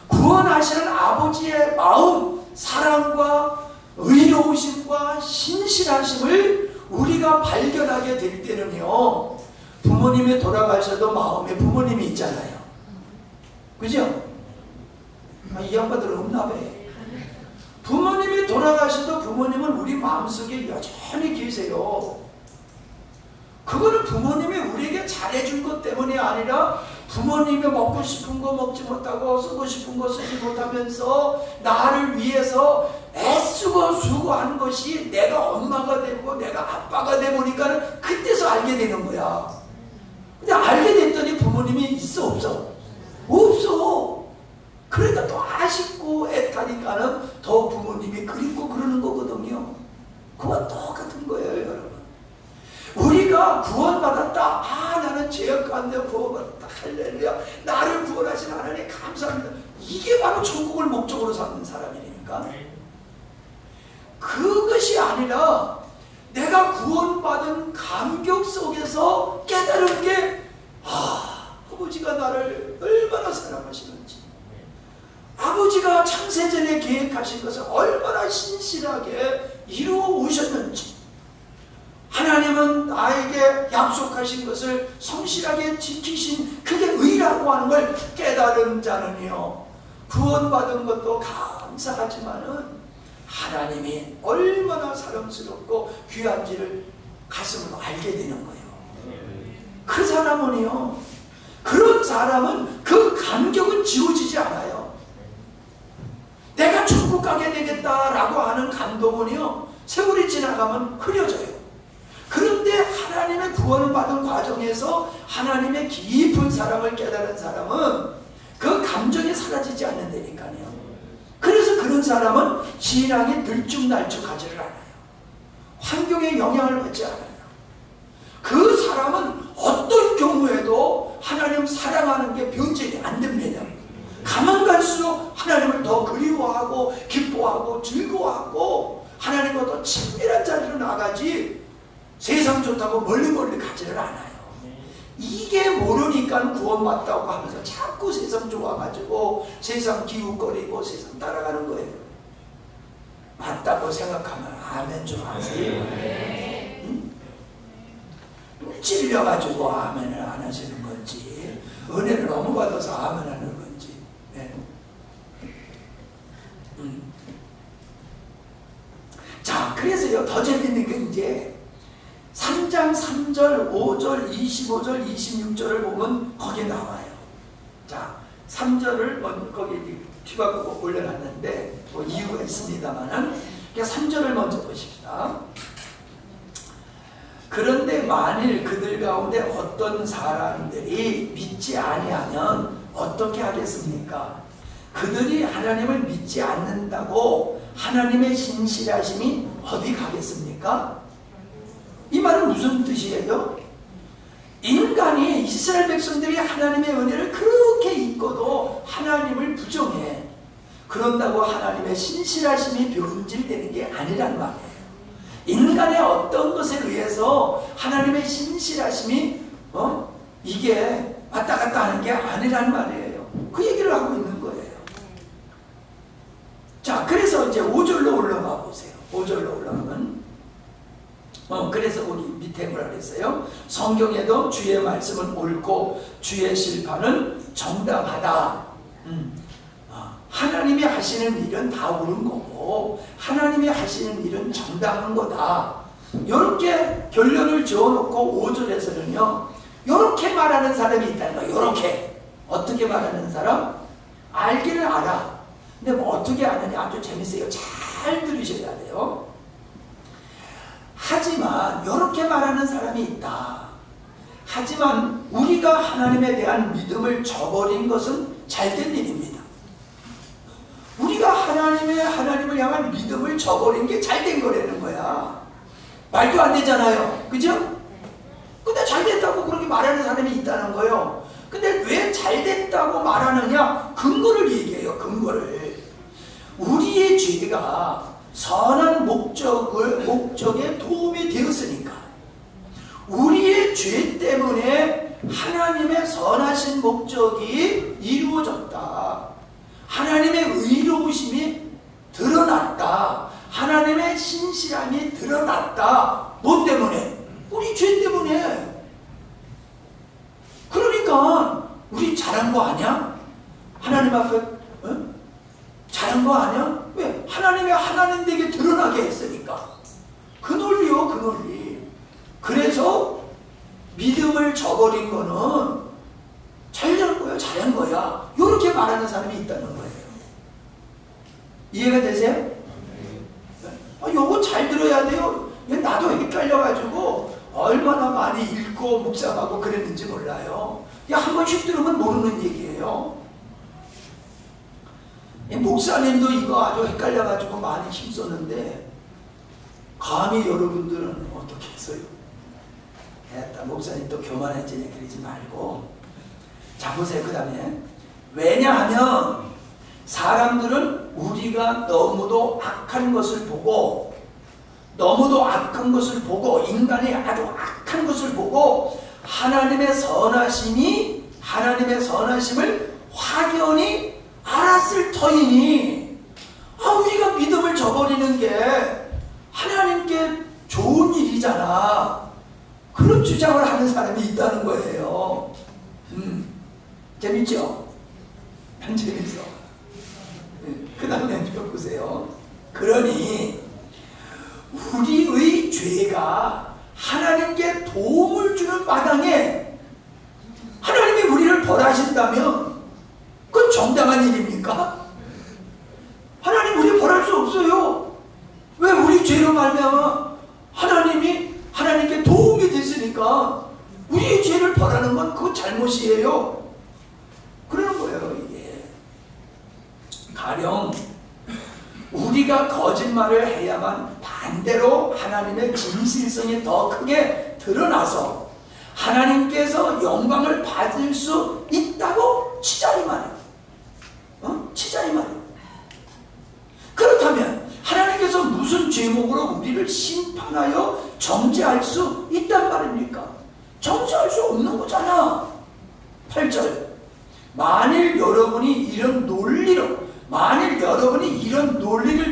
구원하시는 아버지의 마음, 사랑과 의로우심과 신실하심을 우리가 발견하게 될 때는요, 부모님이 돌아가셔도 마음에 부모님이 있잖아요. 그죠? 이 양반들은 없나 봐요. 부모님이 돌아가셔도 부모님은 우리 마음속에 여전히 계세요. 그거는 부모님이 우리에게 잘해준 것 때문이 아니라 부모님이 먹고 싶은 거 먹지 못하고 쓰고 싶은 거 쓰지 못하면서 나를 위해서 애쓰고 수고한 것이 내가 엄마가 되고 내가 아빠가 되보니까 그때서 알게 되는 거야. 근데 알게 됐더니 부모님이 있어 없어? 없어. 그러니까 또 아쉽고 애타니까는 더 부모님이 그립고 그러는 거거든요. 그와 똑같은 거예요, 여러분. 우리가 구원받았다. 아, 나는 죄악 가운데 구원받았다. 할렐루야. 나를 구원하신 하나님 감사합니다. 이게 바로 천국을 목적으로 삼는 사람이니까. 그것이 아니라 내가 구원받은 감격 속에서 깨달은 게 아버지가 나를 얼마나 사랑하시는지, 아버지가 창세전에 계획하신 것을 얼마나 신실하게 이루어 오셨는지, 하나님은 나에게 약속하신 것을 성실하게 지키신 그게 의라고 하는 걸 깨달은 자는요, 구원받은 것도 감사하지만은 하나님이 얼마나 사랑스럽고 귀한지를 가슴으로 알게 되는 거예요. 그 사람은요, 그런 사람은 그 감격은 지워지지 않아요. 내가 천국 가게 되겠다라고 하는 감동은요, 세월이 지나가면 흐려져요. 그런데 하나님의 구원을 받은 과정에서 하나님의 깊은 사랑을 깨달은 사람은 그 감정이 사라지지 않는다니까요. 그래서 그런 사람은 신앙이 들쭉날쭉하지를 않아요. 환경에 영향을 받지 않아요. 그 사람은 어떤 경우에도 하나님 사랑하는 게 변질이 안 됩니다. 가만 갈수록 하나님을 더 그리워하고 기뻐하고 즐거워하고 하나님과 더 친밀한 자리로 나가지 세상 좋다고 멀리 가지를 않아요. 이게 모르니까 구원받다고 하면서 자꾸 세상 좋아가지고 세상 기웃거리고 세상 따라가는 거예요. 맞다고 생각하면 아멘 좀 하세요. 응? 찔려가지고 아멘을 안 하시는 건지, 은혜를 너무 받아서 아멘 하는 건지. 네. 자, 그래서요, 더 재밌는 게 이제 3장 3절, 5절, 25절, 26절을 보면 거기 나와요. 자, 3절을 거기 뒤바꾸고 올려놨는데 뭐 이유가 있습니다만은 3절을 먼저 보십시다. 그런데 만일 그들 가운데 어떤 사람들이 믿지 아니하면 어떻게 하겠습니까? 그들이 하나님을 믿지 않는다고 하나님의 신실하심이 어디 가겠습니까? 이 말은 무슨 뜻이에요? 인간이, 이스라엘 백성들이 하나님의 은혜를 그렇게 잊고도 하나님을 부정해. 그런다고 하나님의 신실하심이 변질되는 게 아니란 말이에요. 인간의 어떤 것에 의해서 하나님의 신실하심이 이게 왔다 갔다 하는 게 아니란 말이에요. 그 얘기를 하고 있는 거예요. 자, 그래서 이제 5절로 올라가 보세요. 5절로 올라가면 그래서 우리 밑에 뭐라 그랬어요? 성경에도 주의 말씀은 옳고 주의 실판은 정당하다. 하나님이 하시는 일은 다 옳은 거고 하나님이 하시는 일은 정당한 거다. 이렇게 결론을 지어놓고 5절에서는요, 이렇게 말하는 사람이 있다는 거예요. 이렇게. 어떻게 말하는 사람? 알기를 알아. 근데 뭐 어떻게 아느냐? 아주 재밌어요. 잘 들으셔야 돼요. 하지만 이렇게 말하는 사람이 있다. 하지만 우리가 하나님에 대한 믿음을 저버린 것은 잘된 일입니다. 우리가 하나님을 향한 믿음을 저버린 게 잘된 거라는 거야. 말도 안 되잖아요. 그죠? 근데 잘됐다고 그렇게 말하는 사람이 있다는 거예요. 근데 왜 잘됐다고 말하느냐? 근거를 얘기해요. 근거를. 우리의 죄가 선한 목적에 도움이 되었으니까, 우리의 죄 때문에 하나님의 선하신 목적이 이루어졌다. 하나님의 의로우심이 드러났다. 하나님의 신실함이 드러났다. 뭐 때문에? 우리 죄 때문에. 그러니까 우리 잘한 거 아니야? 하나님 앞에 잘한 거 아니야? 왜? 하나님의 하나님 되게 드러나게 했으니까. 그 논리요, 그 논리. 그래서 믿음을 저버린 거는 잘한 거야, 잘한 거야. 이렇게 말하는 사람이 있다는 거예요. 이해가 되세요? 요거 잘 들어야 돼요. 나도 헷갈려가지고 얼마나 많이 읽고 묵상하고 그랬는지 몰라요. 한 번씩 들으면 모르는 얘기예요. 목사님도 이거 아주 헷갈려가지고 많이 힘썼는데 감히 여러분들은 어떻게 했어요? 목사님 또 교만해지네 그러지 말고. 자, 보세요. 그 다음에 왜냐하면 사람들은 우리가 너무도 악한 것을 보고, 인간이 아주 악한 것을 보고 하나님의 선하심을 확연히 알았을 터이니, 우리가 믿음을 저버리는 게 하나님께 좋은 일이잖아. 그런 주장을 하는 사람이 있다는 거예요. 재밌죠? 안 재밌어. 그 다음에 보세요. 그러니 우리의 죄가 하나님께 도움을 주는 마당에 하나님이 우리를 벌하신다면 그건 정당한 일입니까? 하나님 우리 벌할 수 없어요. 왜? 우리 죄로 말미암아 하나님께 도움이 됐으니까 우리의 죄를 벌하는 건 그건 잘못이에요. 그러는 거예요. 이게 가령 우리가 거짓말을 해야만 반대로 하나님의 진실성이 더 크게 드러나서 하나님께서 영광을 받을 수 있다고 치자 이 말이에요. 치자 이 말이에요. 그렇다면 하나님께서 무슨 제목으로 우리를 심판하여 정죄할 수 있단 말입니까? 정죄할 수 없는 거잖아. 8절. 만일 여러분이 이런 논리를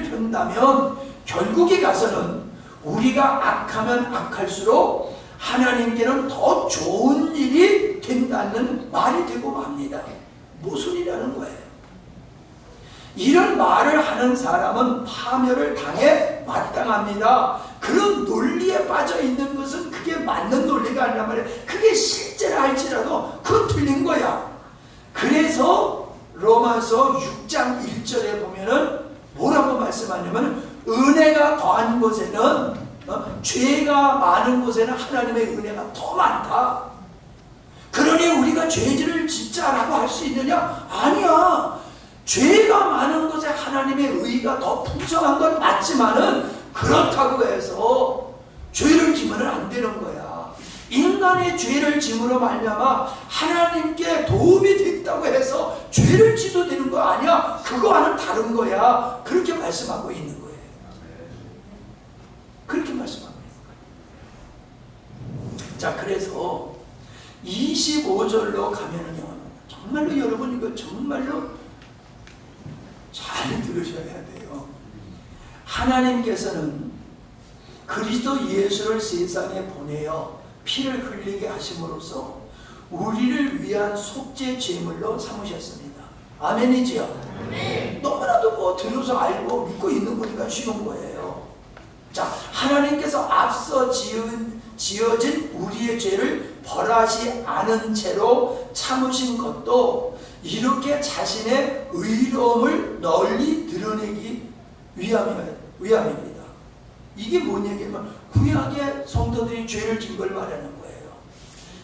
편다면 결국에 가서는 우리가 악하면 악할수록 하나님께는 더 좋은 일이 된다는 말이 되고 맙니다. 모순이라는 거예요. 이런 말을 하는 사람은 파멸을 당해 마땅합니다. 그런 논리에 빠져 있는 것은 그게 맞는 논리가 아니란 말이에요. 그게 실제라 할지라도 그건 틀린 거야. 그래서 로마서 6장 1절에 보면은 뭐라고 말씀하냐면, 은혜가 더한 곳에는 죄가 많은 곳에는 하나님의 은혜가 더 많다. 그러니 우리가 죄질을 짓자라고 할 수 있느냐? 아니야. 죄가 많은 곳에 하나님의 의가 더 풍성한 건 맞지만은 그렇다고 해서 죄를 지으면 안 되는 거야. 인간의 죄를 지음으로 말미암아 하나님께 도움이 됐다고 해서 죄를 지도 되는 거 아니야. 그거와는 다른 거야. 그렇게 말씀하고 있는 거예요. 그렇게 말씀하고 있는 거예요. 자, 그래서 25절로 가면은요, 정말로 여러분 이거 정말로 잘 들으셔야 돼요. 하나님께서는 그리스도 예수를 세상에 보내어 피를 흘리게 하심으로써 우리를 위한 속죄 제물로 삼으셨습니다. 아멘이지요? 아멘. 너무나도 들어서 알고 믿고 있는 거니까 쉬운 거예요. 자, 하나님께서 앞서 지어진 우리의 죄를 벌하지 않은 채로 참으신 것도 이렇게 자신의 의로움을 널리 드러내기 위함입니다. 이게 뭔 얘기냐면 구약의 성도들이 죄를 진 걸 말하는 거예요.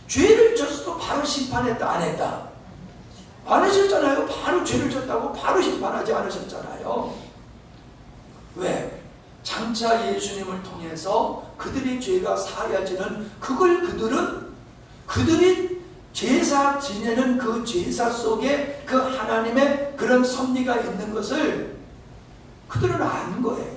죄를 졌어도 바로 심판했다 안 했다? 안 하셨잖아요. 바로 죄를 졌다고 바로 심판하지 않으셨잖아요. 왜? 장차 예수님을 통해서 그들의 죄가 사하여지는 그걸 그들이 제사 지내는 그 제사 속에 그 하나님의 그런 섭리가 있는 것을 그들은 아는 거예요.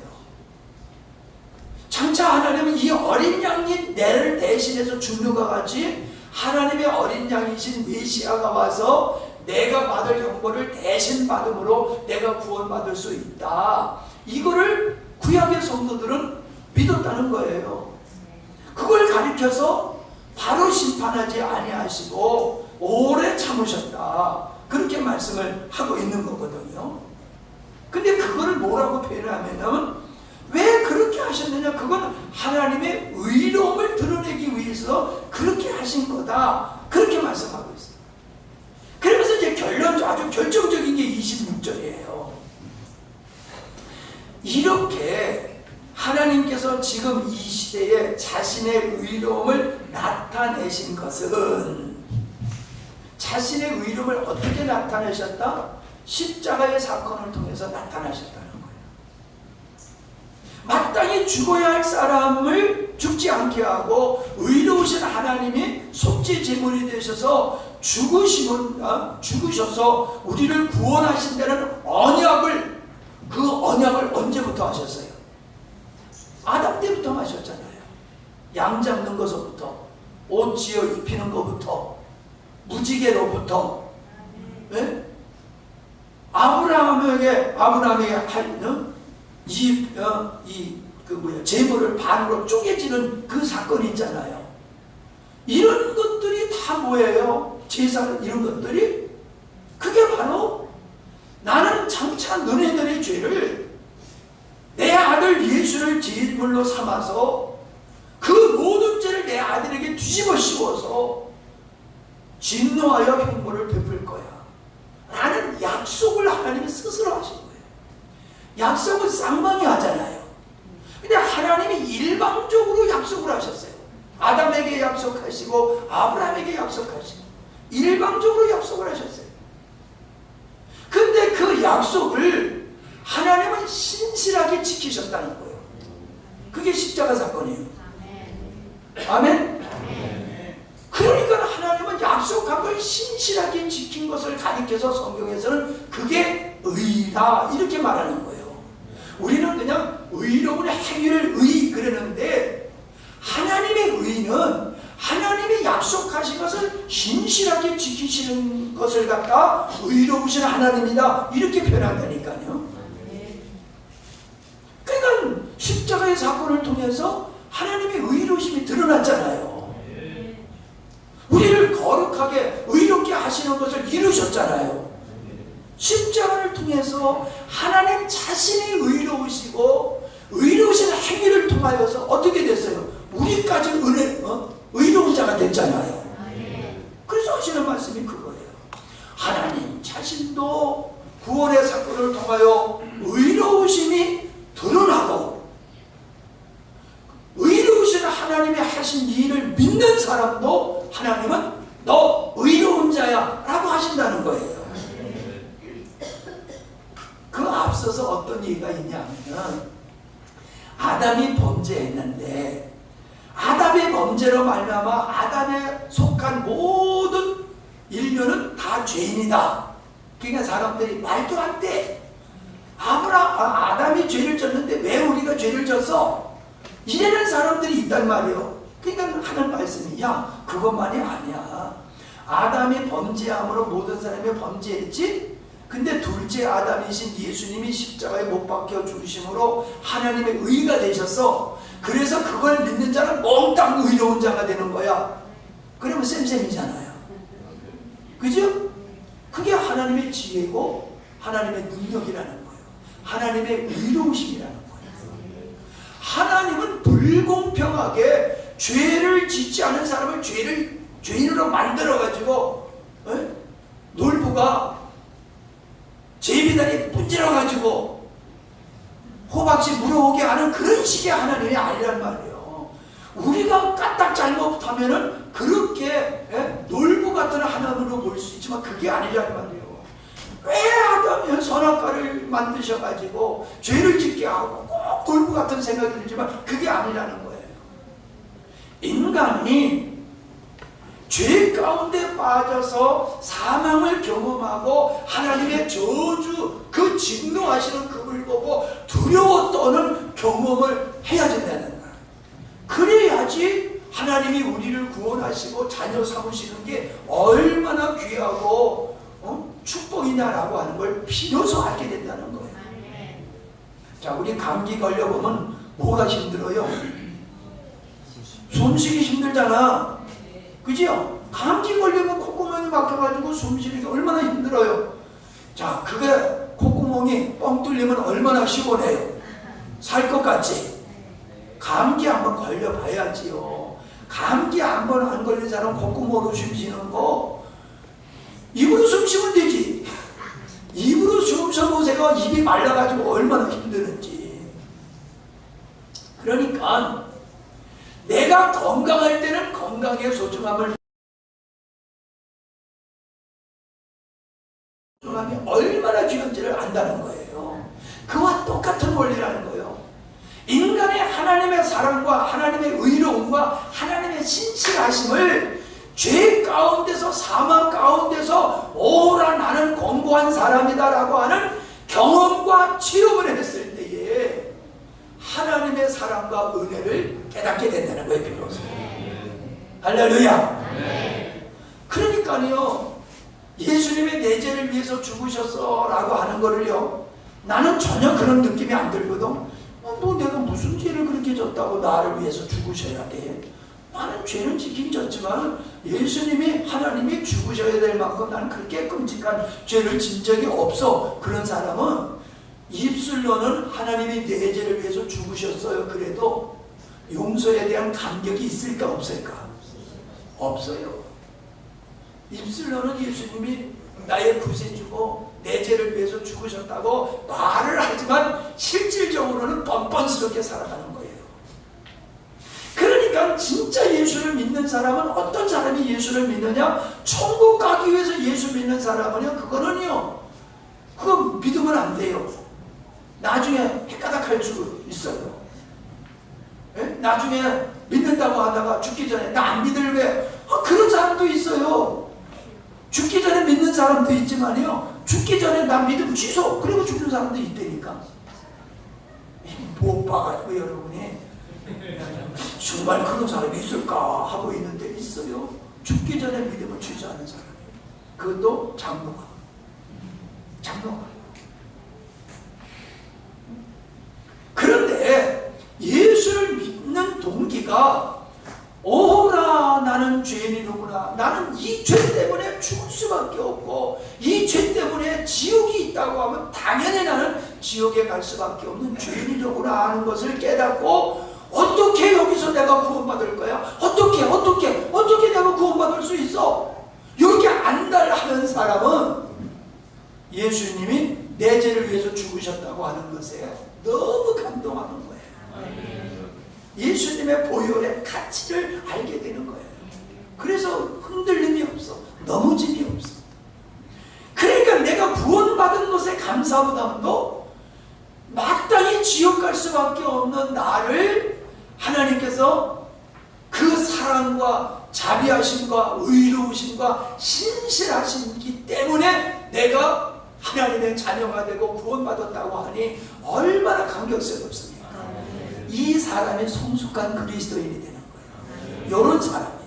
장차 하나님은 이 어린 양이 내를 대신해서 죽는 것 같이 하나님의 어린 양이신 메시아가 와서 내가 받을 형벌을 대신 받음으로 내가 구원받을 수 있다. 이거를 구약의 성도들은 믿었다는 거예요. 그걸 가리켜서 바로 심판하지 아니하시고 오래 참으셨다. 그렇게 말씀을 하고 있는 거거든요. 근데 그거를 뭐라고 표현하면 왜 그렇게 하셨느냐? 그건 하나님의 의로움을 드러내기 위해서 그렇게 하신 거다. 그렇게 말씀하고 있어요. 그러면서 이제 아주 결정적인 게 26절이에요. 이렇게 하나님께서 지금 이 시대에 자신의 의로움을 나타내신 것은 자신의 의로움을 어떻게 나타내셨다? 십자가의 사건을 통해서 나타나셨다는 거예요. 마땅히 죽어야 할 사람을 죽지 않게 하고 의로우신 하나님이 속죄 제물이 되셔서 죽으셔서 우리를 구원하신다는 언약을, 그 언약을 언제부터 하셨어요? 아담 때부터 하셨잖아요. 양 잡는 것부터, 옷 지어 입히는 것부터, 무지개로부터, 네? 아브라함에게 하는 제물을 반으로 쪼개지는 그 사건이 있잖아요. 이런 것들이 다 뭐예요? 제사 이런 것들이 그게 바로 나는 장차 너네들의 죄를 내 아들 예수를 제물로 삼아서 그 모든 죄를 내 아들에게 뒤집어 씌워서 진노하여 형벌을 베풀 거야 라는 약속을 하나님이 스스로 하신 거예요. 약속은 쌍방이 하잖아요. 근데 하나님이 일방적으로 약속을 하셨어요. 아담에게 약속하시고 아브라함에게 약속하시고 일방적으로 약속을 하셨어요. 근데 그 약속을 하나님은 신실하게 지키셨다는 거예요. 그게 십자가 사건이에요. 아멘? 그러니까 하나님은 약속한 걸 신실하게 지킨 것을 가리켜서 성경에서는 그게 의다 이렇게 말하는 거예요. 우리는 그냥 의로운 행위를 그러는데 하나님의 의는 하나님이 약속하신 것을 신실하게 지키시는 것을 갖다 의로우신 하나님이다 이렇게 표현한다니까요. 그러니까 십자가의 사건을 통해서 하나님의 의로우심이 드러났잖아요. 우리를 거룩하게 의롭게 하시는 것을 이루셨잖아요. 십자가를 통해서 하나님 자신이 의로우시고 의로우신 행위를 통하여서 어떻게 됐어요? 우리까지 의로운 자가 됐잖아요. 그래서 하시는 말씀이 그거예요. 하나님 자신도 구원의 사건을 통하여 의로우심이 드러나고 의로우신 하나님이 하신 일을 믿는 사람도 하나님은 너 의로운 자야 라고 하신다는 거예요. 그 앞서서 어떤 얘기가 있냐면 아담이 범죄했는데 아담의 범죄로 말미암아 아담에 속한 모든 인류는 다 죄인이다. 그러니까 사람들이 말도 안 돼. 아담이 죄를 졌는데 왜 우리가 죄를 졌어? 이래는 사람들이 있단 말이에요. 그러니까 하는 말씀이 야 그것만이 아니야. 아담이 범죄함으로 모든 사람이 범죄했지. 근데 둘째 아담이신 예수님이 십자가에 못 박혀 죽으심으로 하나님의 의가 되셨어. 그래서 그걸 믿는 자는 몽땅 의로운 자가 되는 거야. 그러면 쌤쌤이잖아요. 그죠? 그게 하나님의 지혜고 하나님의 능력이라는 거예요. 하나님의 의로우심이라는 거예요. 하나님은 불공평하게 죄를 짓지 않은 사람을 죄인으로 만들어가지고 놀부가 제비다리 분질러가지고 호박씨 물어오게 하는 그런 식의 하나님이 아니란 말이에요. 우리가 까딱 잘못하면은 그렇게 놀부 같은 하나님으로 볼 수 있지만 그게 아니란 말이에요. 왜 하다면 선악과를 만드셔가지고 죄를 짓게 하고 꼭 놀부 같은 생각이 들지만 그게 아니라는 거예요. 인간이 죄 가운데 빠져서 사망을 경험하고 하나님의 저주, 그 진노하시는 그를 보고 두려워 떠는 경험을 해야 된다는 거예요. 그래야지 하나님이 우리를 구원하시고 자녀 삼으시는 게 얼마나 귀하고 축복이냐라고 하는 걸 비로소 알게 된다는 거예요. 자, 우리 감기 걸려보면 뭐가 힘들어요? 숨쉬기 힘들잖아. 그죠? 감기 걸리면 콧구멍이 막혀가지고 숨쉬는 게 얼마나 힘들어요. 자, 그게 콧구멍이 뻥 뚫리면 얼마나 시원해요. 살 것 같지? 감기 한번 걸려봐야지요. 감기 한번 안 걸린 사람 콧구멍으로 숨쉬는 거 입으로 숨쉬면 되지. 입으로 숨 쉬어보세요. 입이 말라가지고 얼마나 힘드는지. 그러니까 내가 건강할 때는 건강의 소중함이 얼마나 귀한지를 안다는 거예요. 그와 똑같은 원리라는 거예요. 인간의 하나님의 사랑과 하나님의 의로움과 하나님의 신실하심을 죄 가운데서 사망 가운데서 오라 나는 공고한 사람이다라고 하는 경험과 체험을 했을 때에 하나님의 사랑과 은혜를 깨닫게 된다는 거예요. 비로소. 할렐루야. 그러니까요, 예수님의 내 죄를 위해서 죽으셨어 라고 하는 거를요, 나는 전혀 그런 느낌이 안 들거든. 뭐 내가 무슨 죄를 그렇게 졌다고 나를 위해서 죽으셔야 돼. 나는 죄는 지긴 졌지만 예수님이 하나님이 죽으셔야 될 만큼 나는 그렇게 끔찍한 죄를 진 적이 없어. 그런 사람은 입술로는 하나님이 내 죄를 위해서 죽으셨어요. 그래도 용서에 대한 감격이 있을까 없을까? 없어요. 입술로는 예수님이 나의 구세주고 내 죄를 위해서 죽으셨다고 말을 하지만 실질적으로는 뻔뻔스럽게 살아가는 거예요. 그러니까 진짜 예수를 믿는 사람은 어떤 사람이 예수를 믿느냐? 천국 가기 위해서 예수 믿는 사람은요, 그거는요, 그거 믿으면 안 돼요. 나중에 헷가닥할 수 있어요. 예? 나중에 믿는다고 하다가 죽기 전에 나 안 믿을래? 그런 사람도 있어요. 죽기 전에 믿는 사람도 있지만요, 죽기 전에 나 믿음 취소, 그리고 죽는 사람도 있다니까. 못 봐가지고 여러분이 정말 그런 사람이 있을까 하고 있는데 있어요. 죽기 전에 믿음을 취소하는 사람이. 그것도 장로가. 그런데 예수를 믿는 동기가 오호라 나는 죄인이로구나. 나는 이 죄 때문에 죽을 수밖에 없고 이 죄 때문에 지옥이 있다고 하면 당연히 나는 지옥에 갈 수밖에 없는 죄인이로구나 하는 것을 깨닫고 어떻게 여기서 내가 구원받을 거야? 어떻게 내가 구원받을 수 있어? 이렇게 안달하는 사람은 예수님이 내 죄를 위해서 죽으셨다고 하는 것에 너무 감동하는 거예요. 예수님의 보혈의 가치를 알게 되는 거예요. 그래서 흔들림이 없어. 넘어짐이 없어. 그러니까 내가 구원받은 것에 감사보다도 마땅히 지옥 갈 수밖에 없는 나를 하나님께서 그 사랑과 자비하심과 의로우심과 신실하심이기 때문에 내가 하나님의 자녀가 되고 구원받았다고 하니 얼마나 감격스럽습니까? 이 사람이 성숙한 그리스도인이 되는 거예요. 이런 사람이.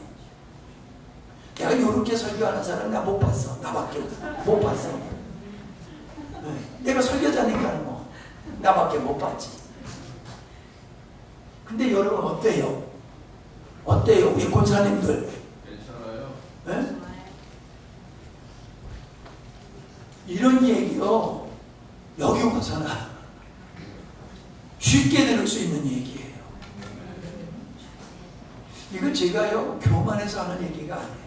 내가 이렇게 설교하는 사람 나 못 봤어. 나밖에 못 봤어. 내가 설교자니까 뭐 나밖에 못 봤지. 근데 여러분 어때요? 우리 권사님들?
괜찮아요.
네? 이런 얘기요, 여기 와서는 쉽게 들을 수 있는 얘기예요. 이거 제가요 교만해서 하는 얘기가 아니에요.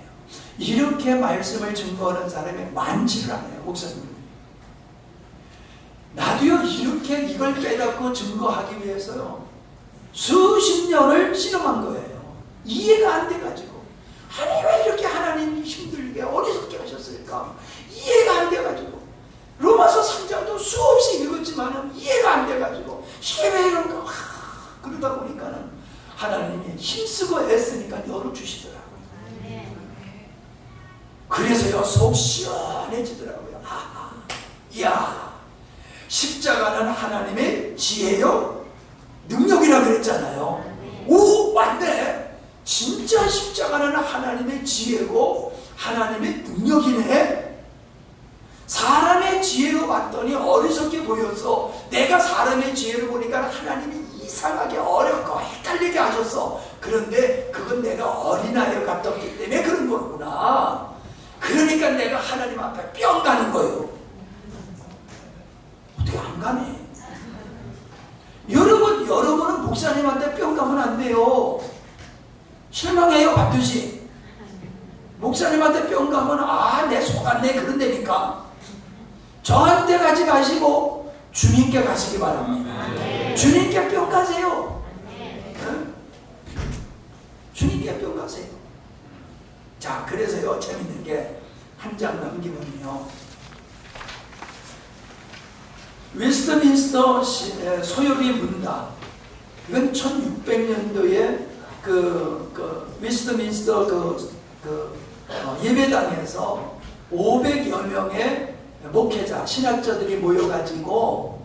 이렇게 말씀을 증거하는 사람이 많지를 않아요. 목사님. 나도요 이렇게 이걸 깨닫고 증거하기 위해서요 수십 년을 실험한 거예요. 이해가 안 돼가지고 아니 왜 이렇게 하나님 힘들게 어리석게 하셨을까 이해가 안 돼가지고 로마서 3장도 수없이 읽었지만 이해가 안 돼가지고 이게 왜 이런가 그러다 보니까는 하나님이 힘쓰고 애쓰니까 열어주시더라고요. 그래서요 속 시원해지더라고요. 아하, 이야 십자가는 하나님의 지혜요 능력이라 그랬잖아요. 오 맞네. 진짜 십자가는 하나님의 지혜고 하나님의 능력이네. 사람의 지혜로 봤더니 어리석게 보여서 내가 사람의 지혜를 보니까 하나님이 이상하게 어렵고 헷갈리게 하셨어. 그런데 그건 내가 어린아이 같았기 때문에 그런 거구나. 그러니까 내가 하나님 앞에 뿅 가는 거예요. 어떻게 안 가네. 여러분은 목사님한테 뿅 가면 안 돼요. 실망해요 받듯이. 목사님한테 뿅 가면 내 속았네 그런다니까. 저한테 가지 마시고 주님께 가시기 바랍니다. 주님께 뿅 가세요. 응? 주님께 뿅 가세요. 자 그래서요 재밌는 게 한 장 넘기면요 웨스트민스터 소요리 문답 이건 1600년도에 웨스트민스터 예배당에서 500여 명의 목회자 신학자들이 모여가지고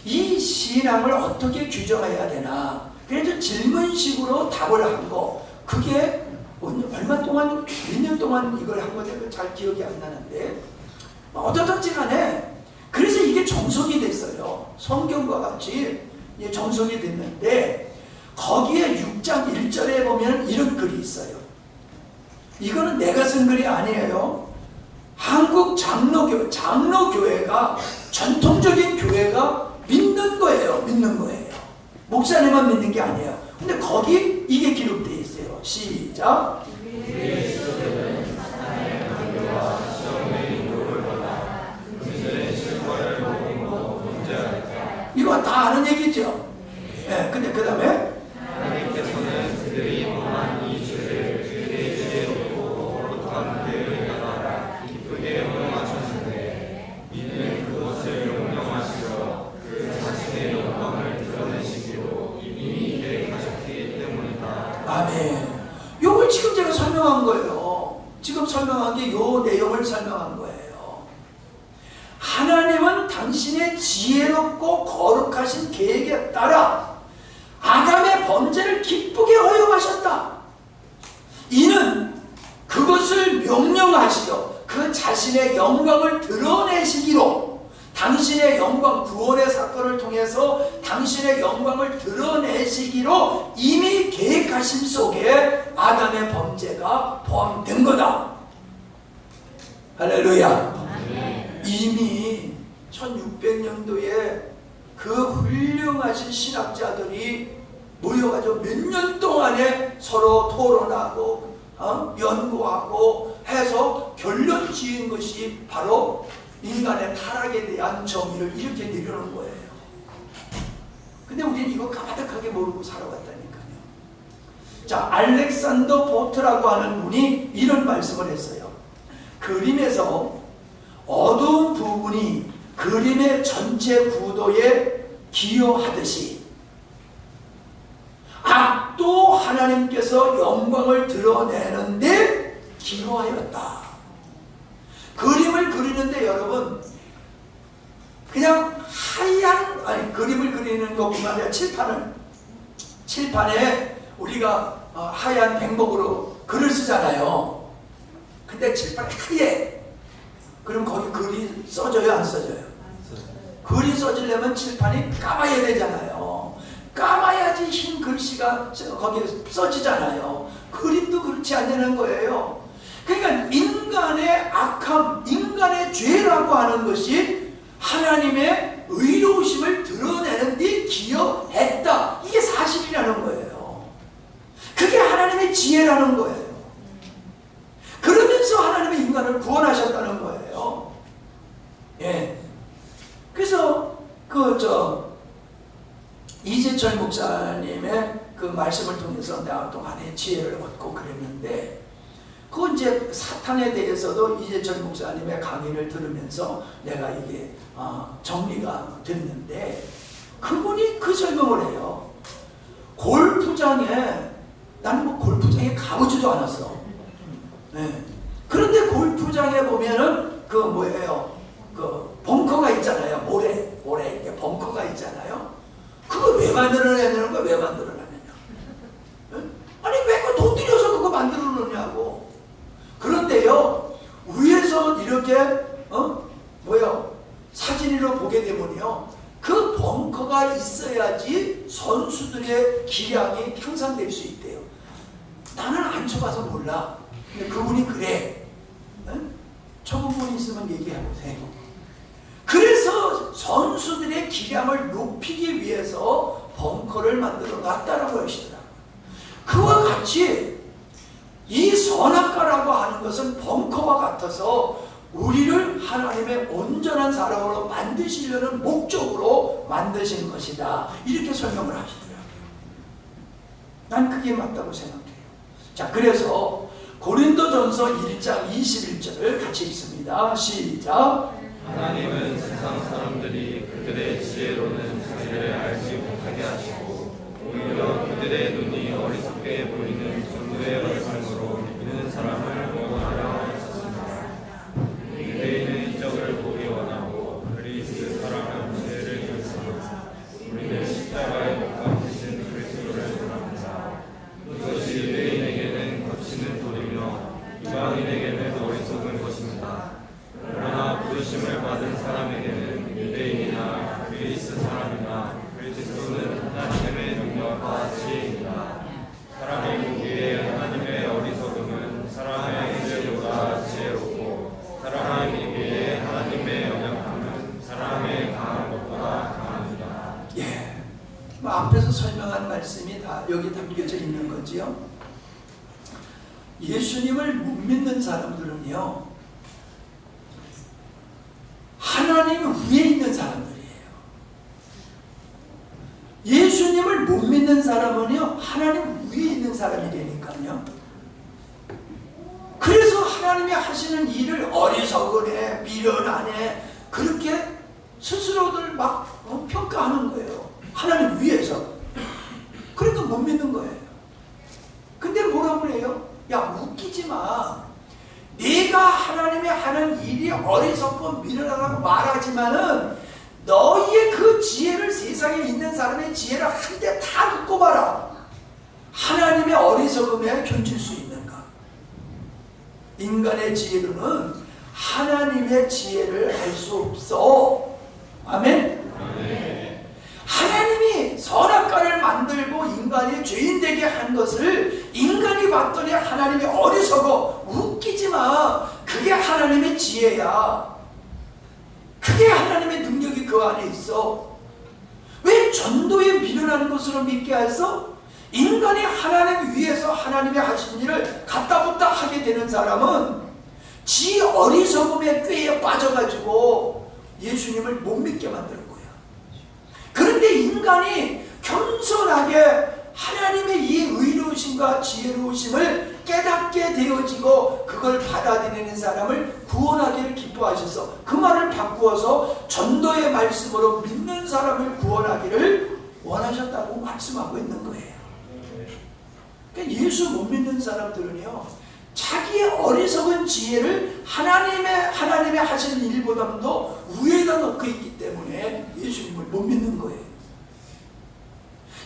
이 신앙을 어떻게 규정해야 되나 그래서 질문식으로 답을 한 거 그게 얼마 동안 몇 년 동안 이걸 한 건지 잘 기억이 안 나는데 어떻든지 간에 그래서 이게 정석이 됐어요. 성경과 같이 정석이 됐는데 거기에 6장 1절에 보면 이런 글이 있어요. 이거는 내가 쓴 글이 아니에요. 한국 장로교회가 전통적인 교회가 믿는 거예요. 목사님만 믿는 게 아니에요. 근데 거기 이게 기록되어 있어요. 시작. 이거 다 아는 얘기죠. 네, 근데 그 다음에
하나님께서는 그들이 범한 이 죄를 그들의 지혜롭고 거룩한 계획을 따라 기쁘게 허용하셨는데 이는 그것을 용령하시어 그 자신의 영광을 드러내시기로 이미 계획하셨기 때문이다.
아멘. 요걸 지금 제가 설명한 거예요. 지금 설명한 게 요 내용을 설명한 거예요. 하나님은 당신의 지혜롭고 거룩하신 계획에 따라 아담의 범죄를 기쁘게 허용하셨다. 이는 그것을 명령하시어 그 자신의 영광을 드러내시기로 당신의 영광 구원의 사건을 통해서 당신의 영광을 드러내시기로 이미 계획하심 속에 아담의 범죄가 포함된 거다. 할렐루야. 이미 1600년도에 그 훌륭하신 신학자들이 모여가지고 몇 년 동안에 서로 토론하고 연구하고 해서 결론 지은 것이 바로 인간의 타락에 대한 정의를 이렇게 내려놓은 거예요. 근데 우리는 이거 가득하게 모르고 살아왔다니까요. 자, 알렉산더 보트라고 하는 분이 이런 말씀을 했어요. 그림에서 어두운 부분이 그림의 전체 구도에 기여하듯이 악도 하나님께서 영광을 드러내는데 기여하였다. 그림을 그리는데 여러분 그냥 그림을 그리는 것뿐만 아니라 칠판에 우리가 하얀 백목으로 글을 쓰잖아요. 근데 칠판이 하얘. 그럼 거기 글이 써져요, 안 써져요? 글이 써지려면 칠판이 까마야 되잖아요. 까마야지 흰 글씨가 거기에 써지잖아요. 그림도 그렇지 않냐는 거예요. 그러니까 인간의 악함, 인간의 죄라고 하는 것이 하나님의 의로우심을 드러내는 데 기여했다. 이게 사실이라는 거예요. 그게 하나님의 지혜라는 거예요. 그러면 인간을 구원하셨다는 거예요. 예. 그래서 이재철 목사님의 그 말씀을 통해서 내가 동안에 지혜를 얻고 그랬는데, 그 이제 사탄에 대해서도 이재철 목사님의 강의를 들으면서 내가 이게 정리가 됐는데, 그분이 그 설명을 해요. 골프장에, 나는 뭐 골프장에 가보지도 않았어. 네. 그런데 골프장에 보면은 그 벙커가 있잖아요. 모래 이렇게 벙커가 있잖아요. 그거 왜 만들어내는 거야? 왜 만들어내느냐? 네? 아니 왜 그 돈 들여서 그거 만들어 놓냐고. 그런데요, 위에서 이렇게 사진으로 보게 되면요, 그 벙커가 있어야지 선수들의 기량이 향상될 수 있대요. 나는 안 쳐봐서 몰라. 근데 그분이 그래. 쳐본 있으면 얘기해보세요. 그래서 선수들의 기량을 높이기 위해서 벙커를 만들어 놨다라고 하시더라고요. 그와 같이 이 선악과라고 하는 것은 벙커와 같아서 우리를 하나님의 온전한 사람으로 만드시려는 목적으로 만드신 것이다, 이렇게 설명을 하시더라고요. 난 그게 맞다고 생각해요. 자, 그래서 고린도전서 1장 21절을 같이 읽습니다. 시작.
하나님은 세상 사람들이 그들의 지혜로는 자기를 알지 못하게 하시고 오히려 그들의 눈이 어리석게 보이는 전도의 말씀으로 믿는 사람을 원하려 하셨습니다. 유대인은 이적을 보기 원하고 그리스 사람은 지혜를 결심하고 우리는 십자가에 못 박히신 그리스도를 원합니다. 이것이 유대인에게는 거치는 돌이며 이방인에게는 어리석은 것입니다. 그러나 부르심을 받은 사람에게는 유대인이나 그리스 사람이나 그리스도는 하나님의 능력과 지혜입니다. 사람이 보기에 하나님의 어리석음은 사람의 지혜보다 지혜롭고 사람이 보기에 하나님의 연약함은 사람의 강한 것보다 강합니다.
예, 앞에서 설명한 말씀이 다 여기 담겨져 있는 거지요. 예수님을 못 믿는 사람들은요, 하나님 위에 있는 사람들이에요. 예수님을 못 믿는 사람은요, 하나님 위에 있는 사람이라니까요. 그래서 하나님이 하시는 일을 어리석으네, 미련하네, 그렇게 스스로들 막 평가하는 거예요. 하나님 위에서. 그러니까 못 믿는 거예요. 근데 뭐라고 그래요? 야, 웃기지 마. 네가 하나님이 하는 일이 어리석고 미련하다고 말하지만은 너희의 그 지혜를, 세상에 있는 사람의 지혜를 한데 다 듣고 봐라. 하나님의 어리석음에 견줄 수 있는가? 인간의 지혜로는 하나님의 지혜를 알 수 없어. 아멘? 하나님이 선악과를 만들고 인간이 죄인 되게 한 것을 인간이 봤더니 하나님이 어리석어. 웃기지 마. 그게 하나님의 지혜야. 그게 하나님의 능력이 그 안에 있어. 왜 전도에 미련한 것으로 믿게 해서 인간이 하나님 위에서 하나님이 하신 일을 갖다 붙다 하게 되는 사람은 지 어리석음의 꾀에 빠져가지고 예수님을 못 믿게 만드는 거야. 그런데 인간이 겸손하게 하나님의 이 의로우심과 지혜로우심을 깨닫게 되어지고 그걸 받아들이는 사람을 구원하기를 기뻐하셔서 그 말을 바꾸어서 전도의 말씀으로 믿는 사람을 구원하기를 원하셨다고 말씀하고 있는 거예요. 그러니까 예수 못 믿는 사람들은요, 자기의 어리석은 지혜를 하나님의 하시는 일보다도 위에다 놓고 있기 때문에 예수님을 못 믿는 거예요.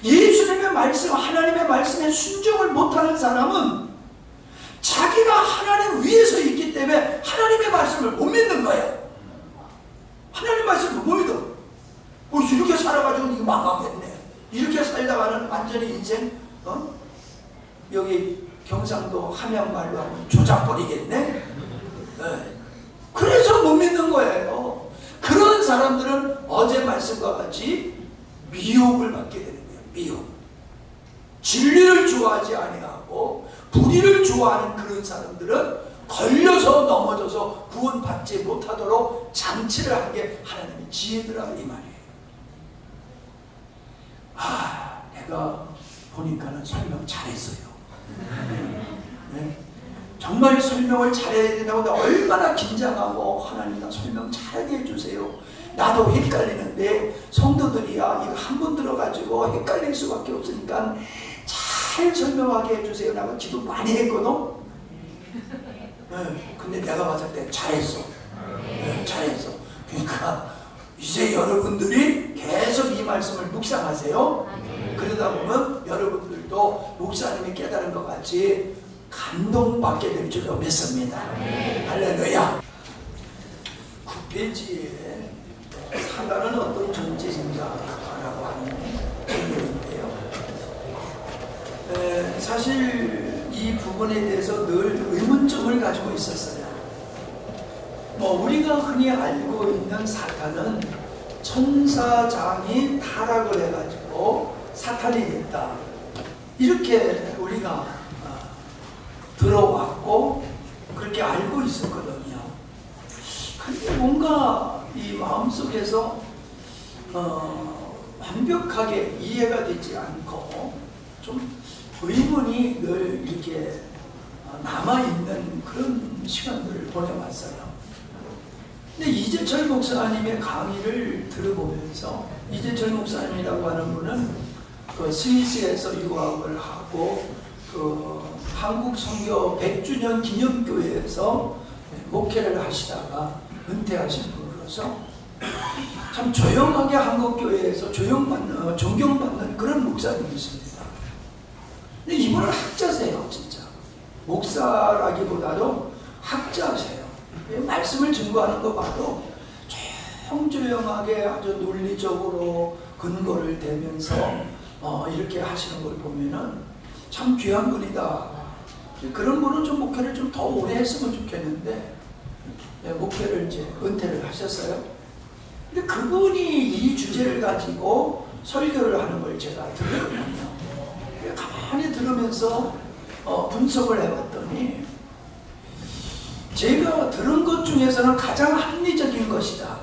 예수님의 말씀, 하나님의 말씀에 순종을 못하는 사람은 자기가 하나님 위에서 있기 때문에 하나님의 말씀을 못 믿는 거예요. 하나님 말씀을 못 믿어. 뭐 이렇게 살아가지고 이거 망하겠네. 이렇게 살다가는 완전히 인생 여기 경상도 함양말로 하면 조작버리겠네. 네. 그래서 못 믿는 거예요. 그런 사람들은 어제 말씀과 같이 미혹을 받게 되는 거예요. 미혹. 진리를 좋아하지 아니하고 불의를 좋아하는 그런 사람들은 걸려서 넘어져서 구원받지 못하도록 장치를 한 게 하나님의 지혜더라 이 말이에요. 내가 보니까는 설명 잘했어요. 네? 정말 설명을 잘해야 된다고 내가 얼마나 긴장하고 하나님 나 설명 잘하게 해주세요. 나도 헷갈리는데 성도들이야 이거 한 번 들어가지고 헷갈릴 수밖에 없으니까 잘 설명하게 해주세요. 나가 기도 많이 했거든. 네, 근데 내가 봤을 때 잘했어. 네, 잘했어. 그러니까 이제 여러분들이 계속 이 말씀을 묵상하세요. 그러다 보면 여러분들도 목사님이 깨달은 것 같이 감동받게 될 줄로 믿습니다. 할렐루야. 9페이지에 사단은 어떤 존재인가라고 하는 질문인데요. 사실 이 부분에 대해서 늘 의문점을 가지고 있었어요. 우리가 흔히 알고 있는 사탄은 천사장이 타락을 해가지고 사탄이 됐다. 이렇게 우리가 들어왔고 그렇게 알고 있었거든요. 근데 뭔가 이 마음속에서 완벽하게 이해가 되지 않고 좀 의문이 늘 이렇게 남아있는 그런 시간들을 보내왔어요. 근데 이재철 목사님의 강의를 들어보면서, 이재철 목사님이라고 하는 분은 그 스위스에서 유학을 하고 그 한국 선교 100주년 기념교회에서 목회를 하시다가 은퇴하신 분으로서 참 조용하게 한국교회에서 존경받는 그런 목사님이십니다. 근데 이분은 학자세요. 진짜 목사라기보다도 학자세요. 말씀을 증거하는 거 봐도 조용조용하게 아주 논리적으로 근거를 대면서 이렇게 하시는 걸 보면은 참 귀한 분이다. 그런 분은 좀 목회를 좀 더 오래 했으면 좋겠는데 목회를 이제 은퇴를 하셨어요. 근데 그분이 이 주제를 가지고 설교를 하는 걸 제가 들었거든요. 가만히 들으면서 분석을 해봤더니 제가 들은 것 중에서는 가장 합리적인 것이다.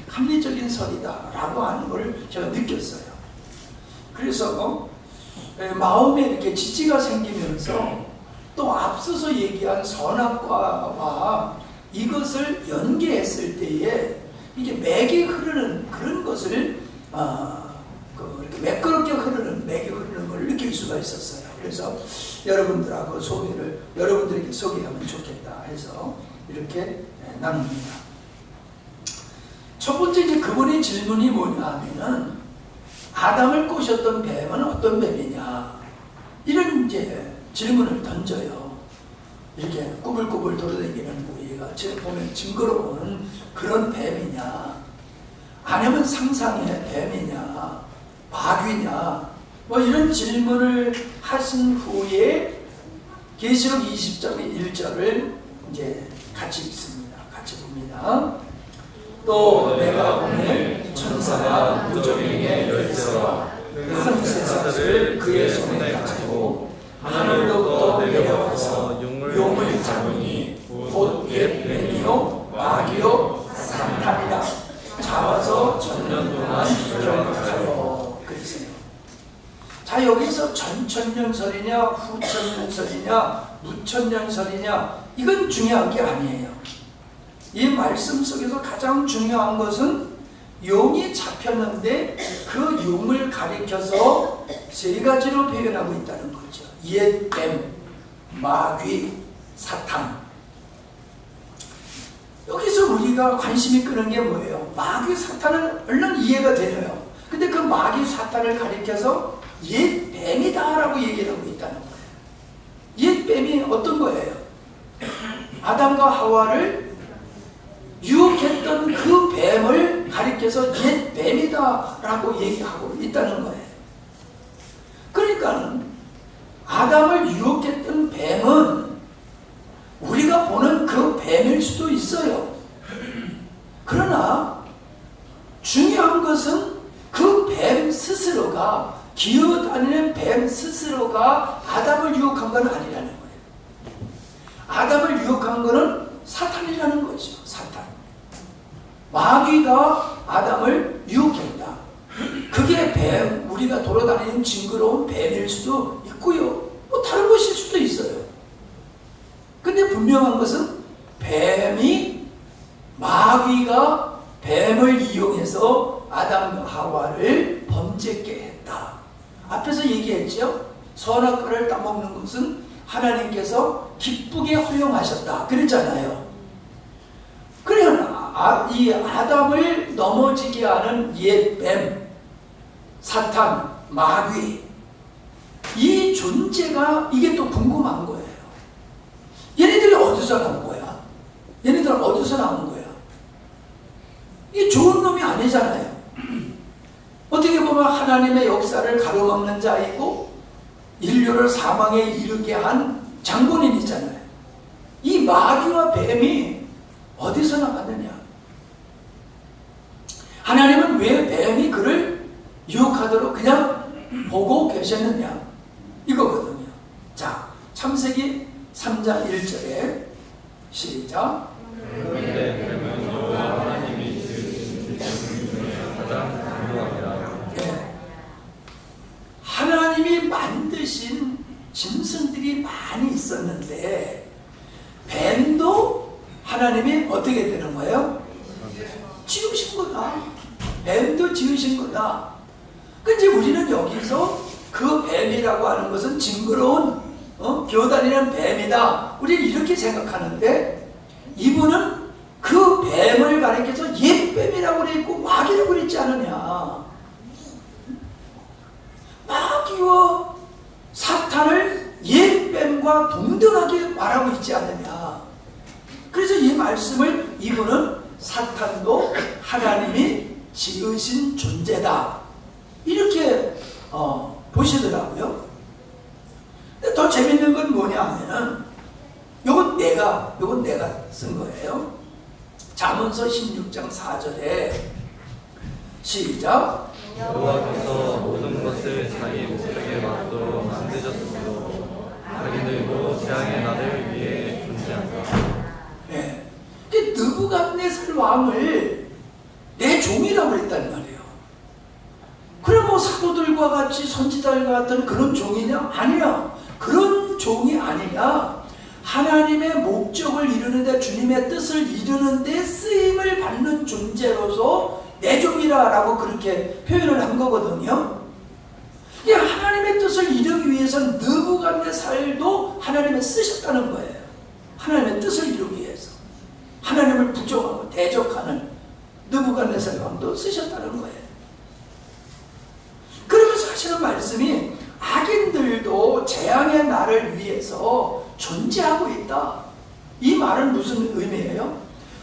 합리적인 설이다 라고 하는 걸 제가 느꼈어요. 그래서 마음에 이렇게 지지가 생기면서 또 앞서서 얘기한 선악과와 이것을 연계했을 때에 이게 맥이 흐르는 그런 것을 이렇게 매끄럽게 흐르는 맥이 흐르는 걸 느낄 수가 있었어요. 그래서 여러분들하고 여러분들에게 소개하면 좋겠다 해서 이렇게 나눕니다. 첫 번째 이제 그분의 질문이 뭐냐 하면은 아담을 꼬셨던 뱀은 어떤 뱀이냐 이런 이제 질문을 던져요. 이렇게 꾸불꾸불 돌아다니는 무리가 제가 보면 징그러운 그런 뱀이냐 아니면 상상의 뱀이냐 마귀냐 이런 질문을 하신 후에 계시록 20장의 1절을 이제 같이 읽습니다. 같이 봅니다. 또 내가 오늘 천사가 무적에게 열쇠와 큰 쇠사슬을 그의 손에 가지고 하늘로부터 내려와서 용을 잡으니 곧 옛 뱀이요 마귀요 사탄이라 잡아서 천년 동안 결박하여 그랬어요. 자, 여기서 전천년설이냐 후천년설이냐 무천년설이냐 이건 중요한 게 아니에요. 이 말씀 속에서 가장 중요한 것은 용이 잡혔는데 그 용을 가리켜서 세 가지로 표현하고 있다는 거죠. 옛 뱀, 마귀, 사탄. 여기서 우리가 관심이 끄는 게 뭐예요? 마귀, 사탄은 얼른 이해가 되네요. 근데 그 마귀, 사탄을 가리켜서 옛 뱀이다 라고 얘기를 하고 있다는 거예요. 옛 뱀이 어떤 거예요? 아담과 하와를 유혹했던 그 뱀을 가리켜서 옛 뱀이다 라고 얘기하고 있다는 거예요. 그러니까 아담을 유혹했던 뱀은 우리가 보는 그 뱀일 수도 있어요. 그러나 중요한 것은 그 뱀 스스로가 기어다니는 뱀 스스로가 아담을 유혹한 건 아니라는 거예요. 아담을 유혹한 거는 사탄이라는 거죠. 사탄. 마귀가 아담을 유혹했다. 그게 뱀, 우리가 돌아다니는 징그러운 뱀일 수도 있고요. 뭐 다른 것일 수도 있어요. 근데 분명한 것은 마귀가 뱀을 이용해서 아담과 하와를 범죄케 했다. 앞에서 얘기했죠. 선악과를 따먹는 것은 하나님께서 기쁘게 허용하셨다 그랬잖아요. 그러면 이 아담을 넘어지게 하는 옛 뱀, 사탄, 마귀, 이 존재가 이게 또 궁금한 거예요. 얘네들이 어디서 나온 거야? 얘네들은 어디서 나온 거야? 이 좋은 놈이 아니잖아요. 어떻게 보면 하나님의 역사를 가로막는 자이고 인류를 사망에 이르게 한 장본인이잖아요. 이 마귀와 뱀이 어디서 나왔느냐? 하나님은 왜 뱀이 그를 유혹하도록 그냥 보고 계셨느냐? 이거거든요. 자, 창세기 3장 1절에 시작.
그런데 뱀은 여호와 하나님이 지으신 짐승 중에 가장 강력하니라.
하나님이 만드신 짐승들이 많이 있었는데 뱀도 하나님이 어떻게 되는 거예요? 지으신 거다. 뱀도 지으신 거다. 근데 우리는 여기서 그 뱀이라고 하는 것은 징그러운 기어다니는 뱀이다. 우리는 이렇게 생각하는데 이분은 그 뱀을 가리켜서 옛뱀이라고 그랬고 마귀라고 그랬지 않느냐. 마귀와 사탄을 옛뱀과 동등하게 말하고 있지 않느냐. 그래서 이 말씀을 이분은 사탄도 하나님이 지으신 존재다 이렇게 보시더라고요. 근데 더 재밌는 건 뭐냐 하면은 요건 내가 쓴 거예요. 잠언서 16장 4절에 시작.
여호와께서 모든 것을 자기 목적에 맞도록 만드셨으므로 자기들도 재앙의 날을 위해 존재한다.
네. 느부갓네살 왕을 내 종이라고 했단 말이에요. 그럼 뭐 사도들과 같이 선지자들과 같은 그런 종이냐? 아니야. 그런 종이 아니라 하나님의 목적을 이루는데 주님의 뜻을 이루는데 쓰임을 받는 존재로서 내 종이라고 그렇게 표현을 한 거거든요. 하나님의 뜻을 이루기 위해서는 느부갓네살도 하나님의 쓰셨다는 거예요. 하나님의 뜻을 이루기 위해서 하나님을 부정하고 대적하는 느부갓네살 왕도 쓰셨다는 거예요. 그러면서 하시는 말씀이 악인들도 재앙의 날을 위해서 존재하고 있다. 이 말은 무슨 의미예요?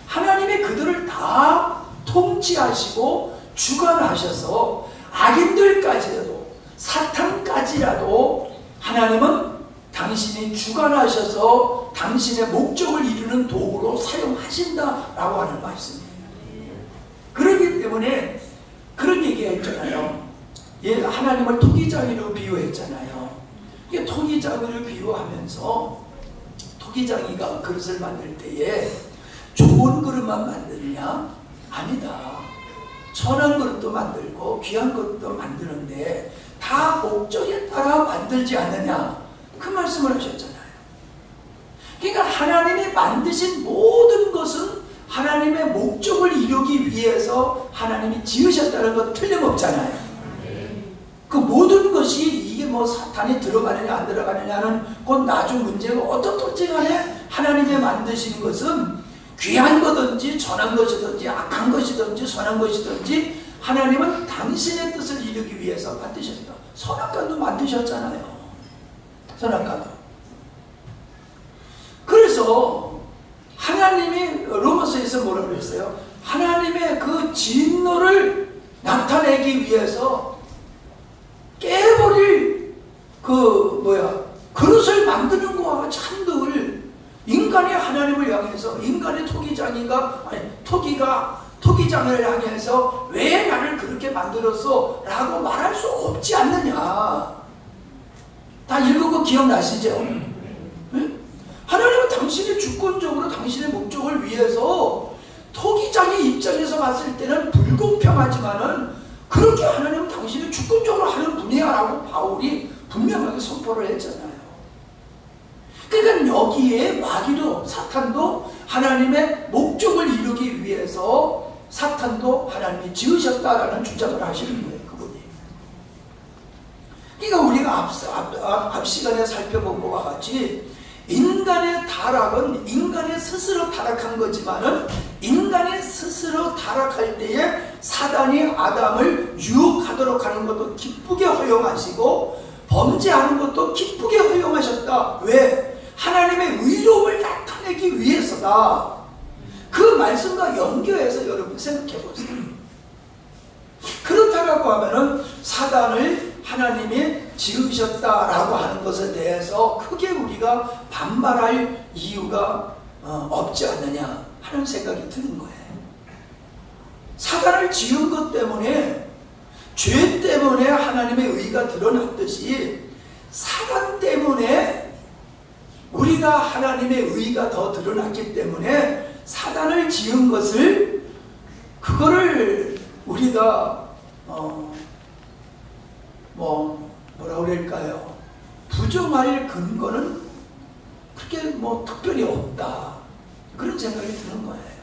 하나님이 그들을 다 통치하시고 주관하셔서 악인들까지라도 사탄까지라도 하나님은 당신이 주관하셔서 당신의 목적을 이루는 도구로 사용하신다라고 하는 말씀이에요. 그렇기 때문에 그런 얘기가 있잖아요. 하나님을 토기장이로 비유했잖아요. 이게 토기장이를 비유하면서 토기장이가 그릇을 만들 때에 좋은 그릇만 만드느냐? 아니다. 천한 그릇도 만들고 귀한 그릇도 만드는데 다 목적에 따라 만들지 않느냐? 그 말씀을 하셨잖아요. 그러니까 하나님이 만드신 모든 것은 하나님의 목적을 이루기 위해서 하나님이 지으셨다는 건 틀림없잖아요. 그 모든 것이 이게 뭐 사탄이 들어가느냐 안 들어가느냐는 곧 나중 문제고 어떻든지 간에 하나님이 만드신 것은 귀한 거든지 천한 것이든지 악한 것이든지 선한 것이든지 하나님은 당신의 뜻을 이루기 위해서 만드셨다. 선악과도 만드셨잖아요. 선악과도. 그래서 하나님이 로마서에서 뭐라고 그랬어요? 하나님의 그 진노를 나타내기 위해서 깨버릴 그릇을 만드는 거와 같이 한들 인간이 하나님을 향해서 인간의 토기장을 향해서 왜 나를 그렇게 만들었어? 라고 말할 수 없지 않느냐. 다 읽은 거 기억나시죠? 응? 하나님은 당신의 주권적으로 당신의 목적을 위해서 토기장의 입장에서 봤을 때는 불공평하지만은 그렇게 하나님은 당신이 주권적으로 하는 분이야 라고 바울이 분명하게 선포를 했잖아요. 그러니까 여기에 마귀도 사탄도 하나님의 목적을 이루기 위해서 사탄도 하나님이 지으셨다라는 주장을 하시는 거예요. 그분이. 그러니까 우리가 앞 시간에 살펴본 것과 같이 인간의 타락은 인간이 스스로 타락한 거지만은 인간이 스스로 타락할 때에 사단이 아담을 유혹하도록 하는 것도 기쁘게 허용하시고 범죄하는 것도 기쁘게 허용하셨다. 왜? 하나님의 의로움을 나타내기 위해서다. 그 말씀과 연결해서 여러분 생각해 보세요. 그렇다고 하면은 사단을 하나님이 지으셨다라고 하는 것에 대해서 크게 우리가 반발할 이유가 없지 않느냐 하는 생각이 드는 거예요. 사단을 지은 것 때문에 죄 때문에 하나님의 의가 드러났듯이 사단 때문에 우리가 하나님의 의가 더 드러났기 때문에 사단을 지은 것을 그거를 우리가 뭐라 그럴까요? 부정할 근거는 그렇게 특별히 없다. 그런 생각이 드는 거예요.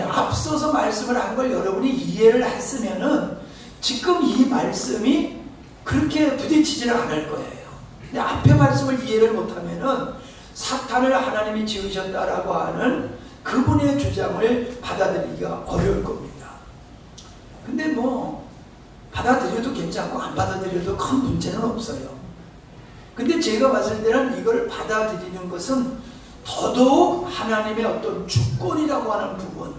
앞서서 말씀을 한 걸 여러분이 이해를 했으면은 지금 이 말씀이 그렇게 부딪히지는 않을 거예요. 근데 앞에 말씀을 이해를 못하면은 사탄을 하나님이 지으셨다라고 하는 그분의 주장을 받아들이기가 어려울 겁니다. 근데 받아들여도 괜찮고 안 받아들여도 큰 문제는 없어요. 근데 제가 봤을 때는 이걸 받아들이는 것은 더더욱 하나님의 어떤 주권이라고 하는 부분,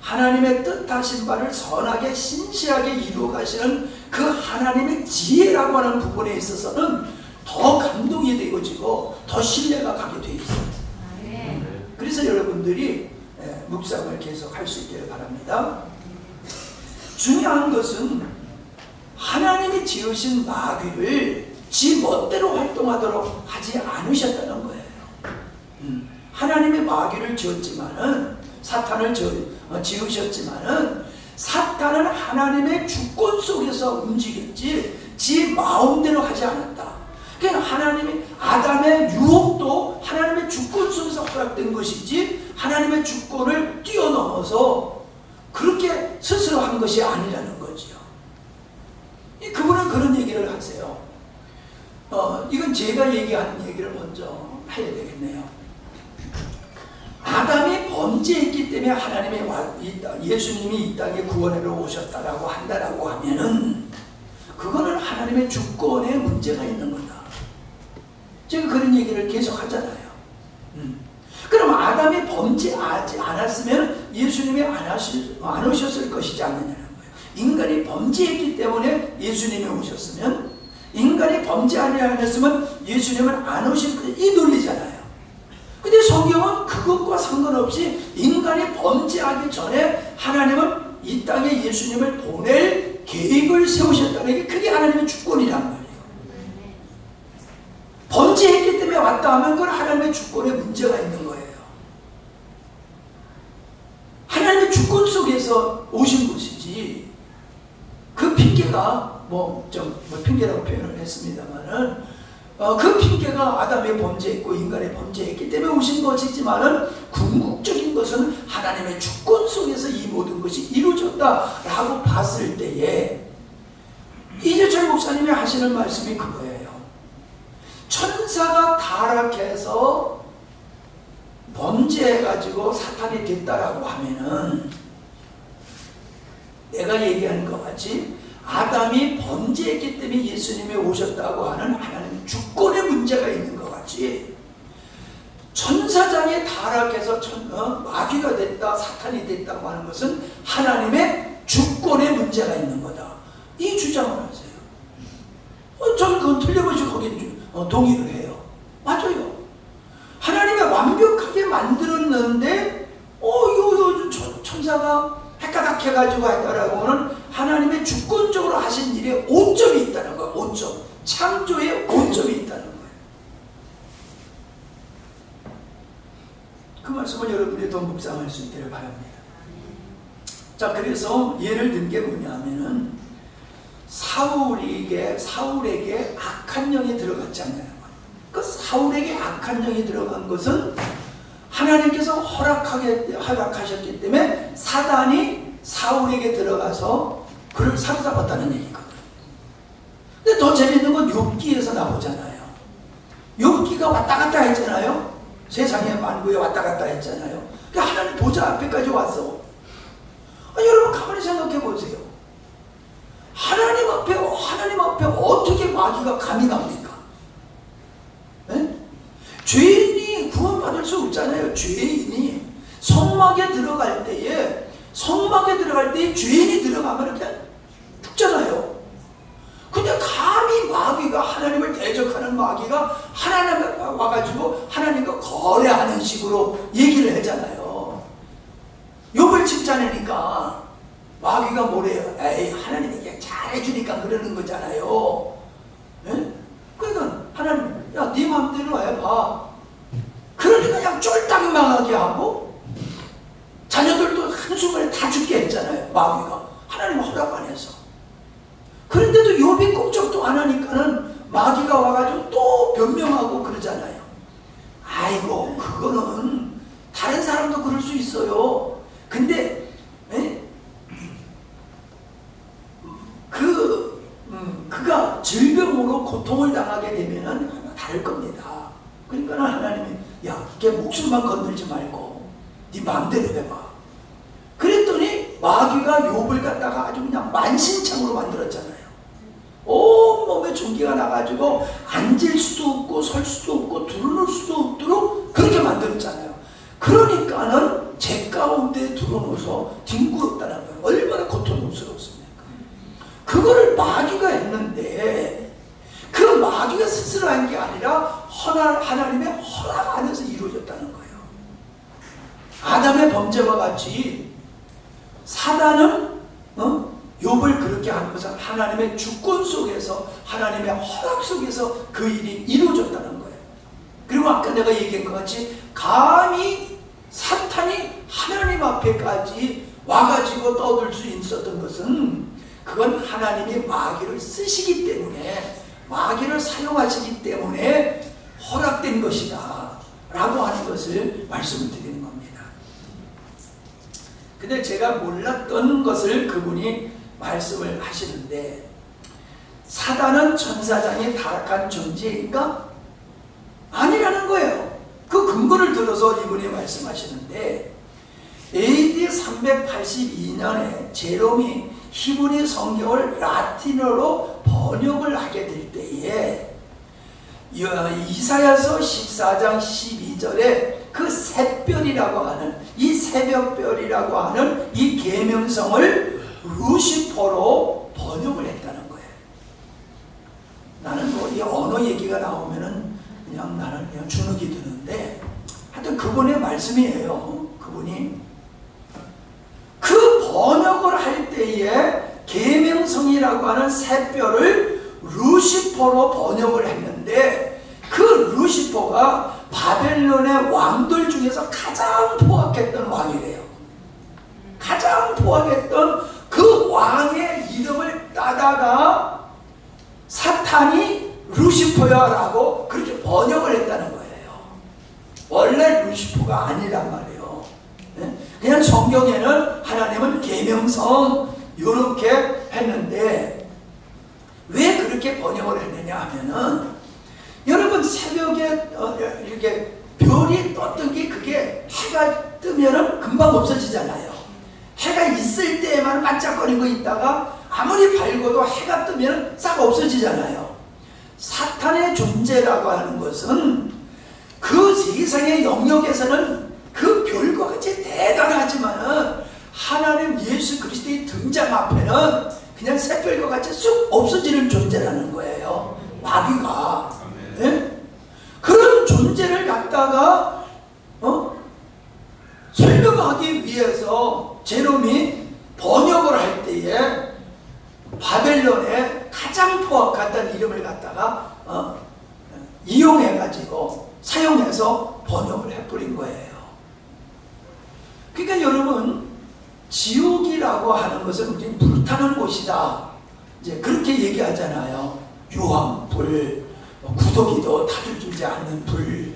하나님의 뜻하신 바를 선하게 신실하게 이루어 가시는 그 하나님의 지혜라고 하는 부분에 있어서는 더 감동이 되어지고 더 신뢰가 가게 되어 있어요. 그래서 여러분들이 묵상을 계속 할 수 있기를 바랍니다. 중요한 것은 하나님이 지으신 마귀를 지 멋대로 활동하도록 하지 않으셨다는 거예요. 하나님의 마귀를 지었지만은 사탄을 지으셨지만은 사탄은 하나님의 주권 속에서 움직였지 지 마음대로 하지 않았다. 그러니까 하나님이 아담의 유혹도 하나님의 주권 속에서 허락된 것이지 하나님의 주권을 뛰어넘어서 그렇게 스스로 한 것이 아니라는 거지요. 그분은 그런 얘기를 하세요. 이건 제가 얘기하는 얘기를 먼저 해야 되겠네요. 아담이 범죄했기 때문에 하나님의 예수님이 이 땅에 구원하러 오셨다라고 한다라고 하면은 그거는 하나님의 주권에 문제가 있는 거다. 제가 그런 얘기를 계속 하잖아요. 그럼 아담이 범죄하지 않았으면 예수님이 안 오셨을 것이지 않느냐는 거예요. 인간이 범죄했기 때문에 예수님이 오셨으면, 인간이 범죄하지 않았으면 예수님은 안 오실 것이 이 논리잖아요. 근데 성경은 그것과 상관없이 인간이 범죄하기 전에 하나님은 이 땅에 예수님을 보낼 계획을 세우셨다는 게 그게 하나님의 주권이란 말이에요. 범죄했기 때문에 왔다 하면 그건 하나님의 주권에 문제가 있는 거예요. 하나님의 주권 속에서 오신 것이지 그 핑계가 핑계라고 표현을 했습니다만은 그 핑계가 아담의 범죄했고 인간의 범죄했기 때문에 오신 것이지만은 궁극적인 것은 하나님의 주권 속에서 이 모든 것이 이루어졌다라고 봤을 때에 이재철 목사님이 하시는 말씀이 그거예요. 천사가 타락해서 범죄해가지고 사탄이 됐다라고 하면은 내가 얘기하는 것 같이 아담이 범죄했기 때문에 예수님이 오셨다고 하는 하나님의 주권의 문제가 있는 것 같이 천사장이 타락해서 마귀가 됐다 사탄이 됐다고 하는 것은 하나님의 주권의 문제가 있는 거다. 이 주장을 하세요. 저는 그건 틀려보지 거기에 동의를 해요. 맞아요. 하나님이 완벽하게 만들었는데 천사가 헷가닥 해가지고 했다라고 하는 하나님의 주권적으로 하신 일에 오점이 있다는 거예요. 오점. 창조에 오점이 있다는 거예요. 그 말씀을 여러분이 더 묵상할 수 있기를 바랍니다. 자, 그래서 예를 든 게 뭐냐면은 사울에게 악한 영이 들어갔지 않냐는 거예요. 그 사울에게 악한 영이 들어간 것은 하나님께서 허락하셨기 때문에 사단이 사울에게 들어가서 그를 사로잡았다는 얘기거든요. 근데 더 재밌는 건 욥기에서 나오잖아요. 욥기가 왔다 갔다 했잖아요. 세상의 만국에 왔다 갔다 했잖아요. 그러니까 하나님 보좌 앞에까지 왔어. 아니, 여러분 가만히 생각해 보세요. 하나님 앞에 어떻게 마귀가 감히 갑니까? 네? 죄인이 구원받을 수 없잖아요. 죄인이 성막에 들어갈 때에 죄인이 들어가면 그냥 죽잖아요. 근데 감히 마귀가, 하나님을 대적하는 마귀가 하나님 앞에 와가지고 하나님과 거래하는 식으로 얘기를 하잖아요. 욥을 칭찬하니까 마귀가 뭐래요? 에이, 하나님이 그냥 잘해주니까 그러는 거잖아요. 네? 그러니까 하나님, 야, 네 마음대로 해봐. 그러니까 그냥 쫄딱 망하게 하고 자녀들도 한순간에 다 죽게 했잖아요. 마귀가. 하나님 허락 안 해서. 그런데도 욥이 꼼짝도 안 하니까는 마귀가 와가지고 또 변명하고 그러잖아요. 아이고, 그거는 다른 사람도 그럴 수 있어요. 근데 그가 질병으로 고통을 당하게 되면은 다를 겁니다. 그러니까 하나님이, 야, 걔 목숨만 건들지 말고 네 마음대로 해봐. 그랬더니 마귀가 욥을 갖다가 아주 그냥 만신창으로 만들었잖아요. 온몸에 전기가 나가지고 앉을 수도 없고 설 수도 없고 두루눌 수도 없도록 그렇게 만들었잖아요. 그러니까는 제 가운데 들어놓아서 뒹굴었다는 거예요. 얼마나 고통스럽습니까? 그거를 마귀가 했는데 그 마귀가 스스로 한 게 아니라 하나님의 허락 안에서 이루어졌다는 거예요. 아담의 범죄와 같이 사단은 욥을 그렇게 하는 것은 하나님의 주권 속에서, 하나님의 허락 속에서 그 일이 이루어졌다는 거예요. 그리고 아까 내가 얘기한 것 같이 감히 사탄이 하나님 앞에까지 와가지고 떠들 수 있었던 것은 그건 하나님이 마귀를 쓰시기 때문에, 마귀를 사용하시기 때문에 허락된 것이다 라고 하는 것을 말씀을 드리는 겁니다. 근데 제가 몰랐던 것을 그분이 말씀을 하시는데, 사단은 천사장이 타락한 존재인가? 아니라는 거예요. 그 근거를 들어서 이분이 말씀하시는데, AD 382년에 제롬이 히브리 성경을 라틴어로 번역을 하게 될 때에 이사야서 14장 12절에 그 샛별이라고 하는, 이 새벽별이라고 하는 이 계명성을 루시퍼로 번역을 했다는 거예요. 나는 뭐 이 언어 얘기가 나오면은 나는 그냥 주눅이 드는데, 하여튼 그분의 말씀이에요. 그분이 그 번역을 할 때에 계명성이라고 하는 샛별을 루시퍼로 번역을 했는데, 그 루시퍼가 바벨론의 왕들 중에서 가장 포악했던 왕이래요. 가장 포악했던 그 왕의 이름을 따다가 사탄이 루시퍼야라고 그렇게 번역을 했다는 거예요. 원래 루시퍼가 아니란 말이에요. 그냥 성경에는 하나님은 계명성 이렇게 했는데, 왜 그렇게 번역을 했느냐 하면은, 여러분 새벽에 이렇게 별이 떴던 게 그게 해가 뜨면은 금방 없어지잖아요. 해가 있을 때만 반짝거리고 있다가 아무리 밝아도 해가 뜨면 싹 없어지잖아요. 사탄의 존재라고 하는 것은 그 세상의 영역에서는 그 별과 같이 대단하지만은 하나님 예수 그리스도의 등장 앞에는 그냥 샛별과 같이 쑥 없어지는 존재라는 거예요. 마귀가. 네? 그런 존재를 갖다가 설명하기 위해서 제롬이 번역을 할 때에 바벨론의 가장 포악했던 이름을 갖다가 이용해가지고 사용해서 번역을 해버린 거예요. 그러니까 여러분, 지옥이라고 하는 것은 우리 불타는 곳이다, 이제 그렇게 얘기하잖아요. 유황불, 구더기도 타들지 않는 불.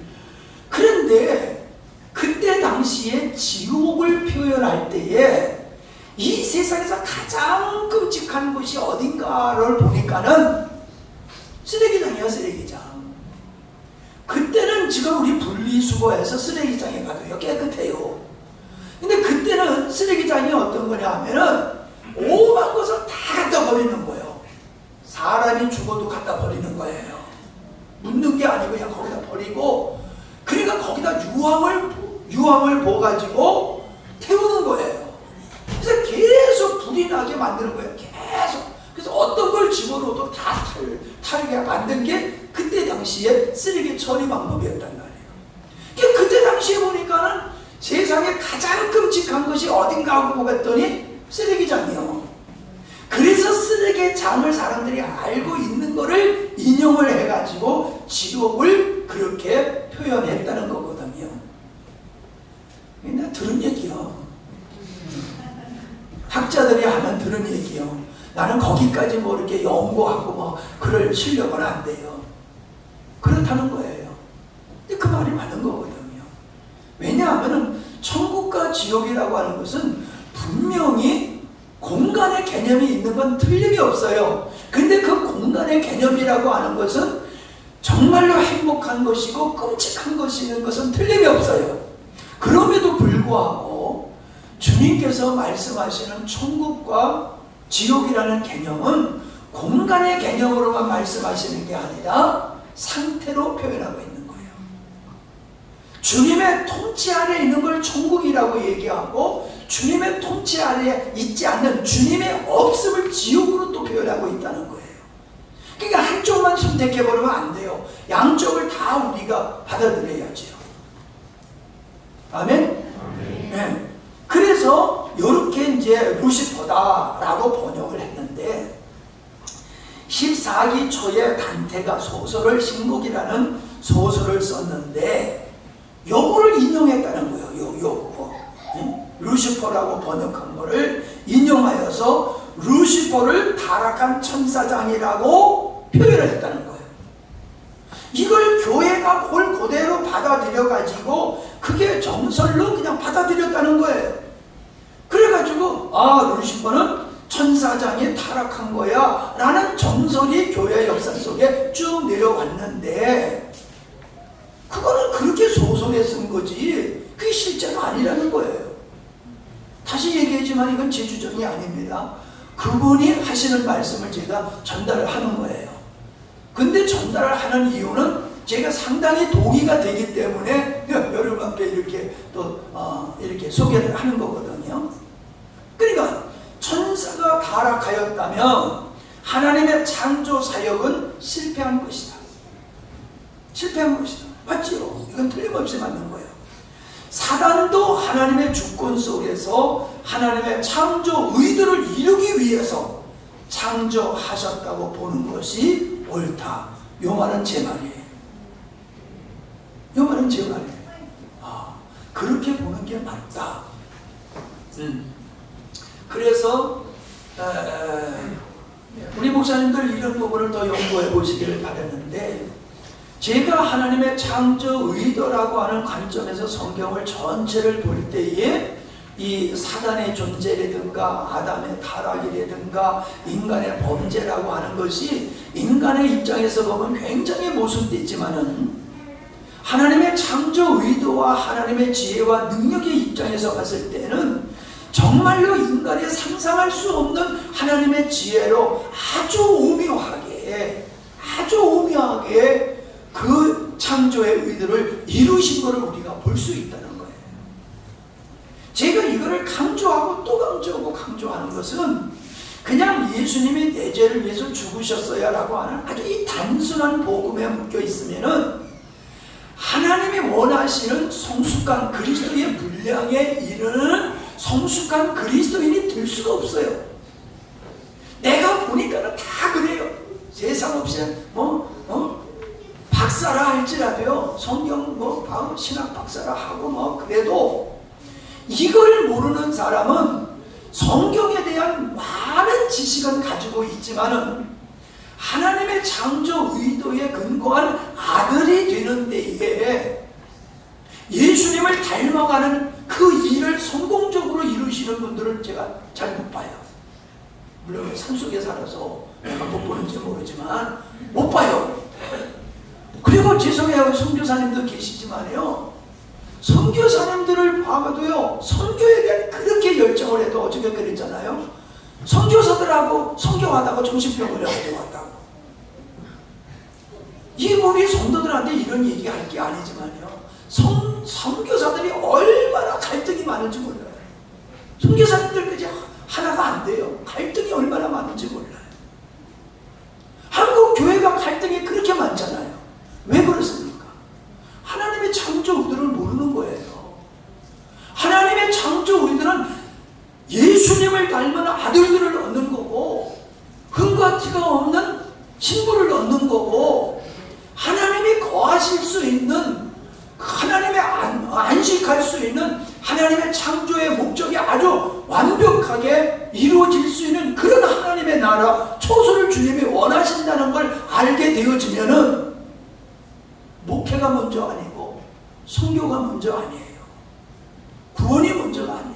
그런데 그때 당시에 지옥을 표현할 때에 이 세상에서 가장 끔찍한 곳이 어딘가를 보니까는 쓰레기장이에요, 쓰레기장. 그때는 지금 우리 분리수거해서 쓰레기장에 가도 깨끗해요. 근데 그때는 쓰레기장이 어떤 거냐 하면은 오만 것을 다 갖다 버리는 거예요. 사람이 죽어도 갖다 버리는 거예요. 묻는 게 아니고 그냥 거기다 버리고, 그러니까 거기다 유황을 부어가지고 태우는 거예요. 그래서 계속 불이 나게 만드는 거예요. 계속. 그래서 어떤 걸 집어넣어도 다 타게 만든 게 그때 당시에 쓰레기 처리 방법이었단 말이에요. 그러니까 그때 당시에 보니까는 세상에 가장 끔찍한 것이 어딘가 하고 봤더니 쓰레기장이요. 그래서 쓰레기장을 사람들이 알고 있는 거를 인용을 해가지고 지옥을 그렇게 표현했다는 거거든요. 내가 들은 얘기요. 학자들이 하면 들은 얘기요. 나는 거기까지 뭐 이렇게 연구하고 뭐 그럴 실력은 안 돼요. 그렇다는 거예요. 근데 그 말이 맞는 거거든요. 왜냐하면 천국과 지옥이라고 하는 것은 분명히 공간의 개념이 있는 건 틀림이 없어요. 근데 그 공간의 개념이라고 하는 것은 정말로 행복한 것이고 끔찍한 것이는 것은 틀림이 없어요. 그럼에도 불구하고 주님께서 말씀하시는 천국과 지옥이라는 개념은 공간의 개념으로만 말씀하시는 게 아니라 상태로 표현하고 있는 거예요. 주님의 통치 아래에 있는 걸 천국이라고 얘기하고, 주님의 통치 아래에 있지 않는 주님의 없음을 지옥으로 또 표현하고 있다는 거예요. 그러니까 한쪽만 선택해버리면 안 돼요. 양쪽을 다 우리가 받아들여야죠. 아멘? 네. 그래서 이렇게 이제 루시퍼다라고 번역을 했는데, 14기 초에 단테가 소설을 신곡이라는 소설을 썼는데 요거를 인용했다는 거예요. 요거 루시퍼라고 번역한 거를 인용하여서 루시퍼를 타락한 천사장이라고 표현을 했다는 거예요. 이걸 교회가 그대로 받아들여 가지고 그게 정설로 그냥 받아들였다는 거예요. 그래가지고 루시퍼는 천사장이 타락한 거야 라는 정설이 교회 역사 속에 쭉 내려왔는데, 그거는 그렇게 소설에 쓴 거지 그게 실제는 아니라는 거예요. 다시 얘기하지만 이건 제 주장이 아닙니다. 그분이 하시는 말씀을 제가 전달을 하는 거예요. 근데 전달을 하는 이유는 제가 상당히 동의가 되기 때문에 여러분 앞에 이렇게 또 이렇게 소개를 하는 거거든요. 그러니까 천사가 타락하였다면 하나님의 창조 사역은 실패한 것이다. 실패한 것이다. 맞지요? 이건 틀림없이 맞는 거예요. 사단도 하나님의 주권 속에서 하나님의 창조 의도를 이루기 위해서 창조하셨다고 보는 것이 옳다. 요 말은 제 말이에요. 요 말은 제 말이에요. 그렇게 보는 게 맞다. 그래서 우리 목사님들 이런 부분을 더 연구해 보시기를 바라는데, 제가 하나님의 창조 의도라고 하는 관점에서 성경을 전체를 볼 때에 이 사단의 존재라든가 아담의 타락이라든가 인간의 범죄라고 하는 것이 인간의 입장에서 보면 굉장히 모순되지만은 하나님의 창조 의도와 하나님의 지혜와 능력의 입장에서 봤을 때는 정말로 인간이 상상할 수 없는 하나님의 지혜로 아주 오묘하게 그 창조의 의도를 이루신 것을 우리가 볼 수 있다는 거예요. 제가 이거를 강조하고 또 강조하는 것은 그냥 예수님이 내 죄를 위해서 죽으셨어야 라고 하는 아주 이 단순한 복음에 묶여 있으면은 하나님이 원하시는 성숙한 그리스도의 분량에 이르는 성숙한 그리스도인이 될 수가 없어요. 내가 보니까는 다 그래요. 세상 없이 박사라 할지라도요, 성경 신학 박사라 하고 그래도 이걸 모르는 사람은 성경에 대한 많은 지식은 가지고 있지만은 하나님의 창조 의도에 근거한 아들이 되는 데에 예수님을 닮아가는 그 일을 성공적으로 이루시는 분들을 제가 잘 못 봐요. 물론 산속에 살아서 내가 못 보는지 모르지만 못 봐요. 그리고 죄송해요, 선교사님도 계시지만요, 선교사님들을 봐도요, 선교에 대한 그렇게 열정을 해도 어저께 그랬잖아요. 선교사들하고 선교하다가 정신병을 가지고 왔다고. 우리 성도들한테 이런 얘기 할 게 아니지만요, 선교사들이 얼마나 갈등이 많은지 몰라요. 선교사님들까지 하나가 안 돼요. 갈등이 얼마나 많은지 몰라요. 한국 교회가 갈등이 그렇게 많잖아요. 왜 그렇습니까? 하나님의 창조 의도를 모르는 거예요. 하나님의 창조 의도는 예수님을 닮은 아들들을 얻는 거고, 흠과 티가 없는 신부를 얻는 거고, 하나님이 거하실 수 있는, 하나님의 안식할 수 있는 하나님의 창조의 목적이 아주 완벽하게 이루어질 수 있는 그런 하나님의 나라, 초소를 주님이 원하신다는 걸 알게 되어지면은 목회가 먼저 아니고 선교가 먼저 아니에요. 구원이 먼저가 아니에요.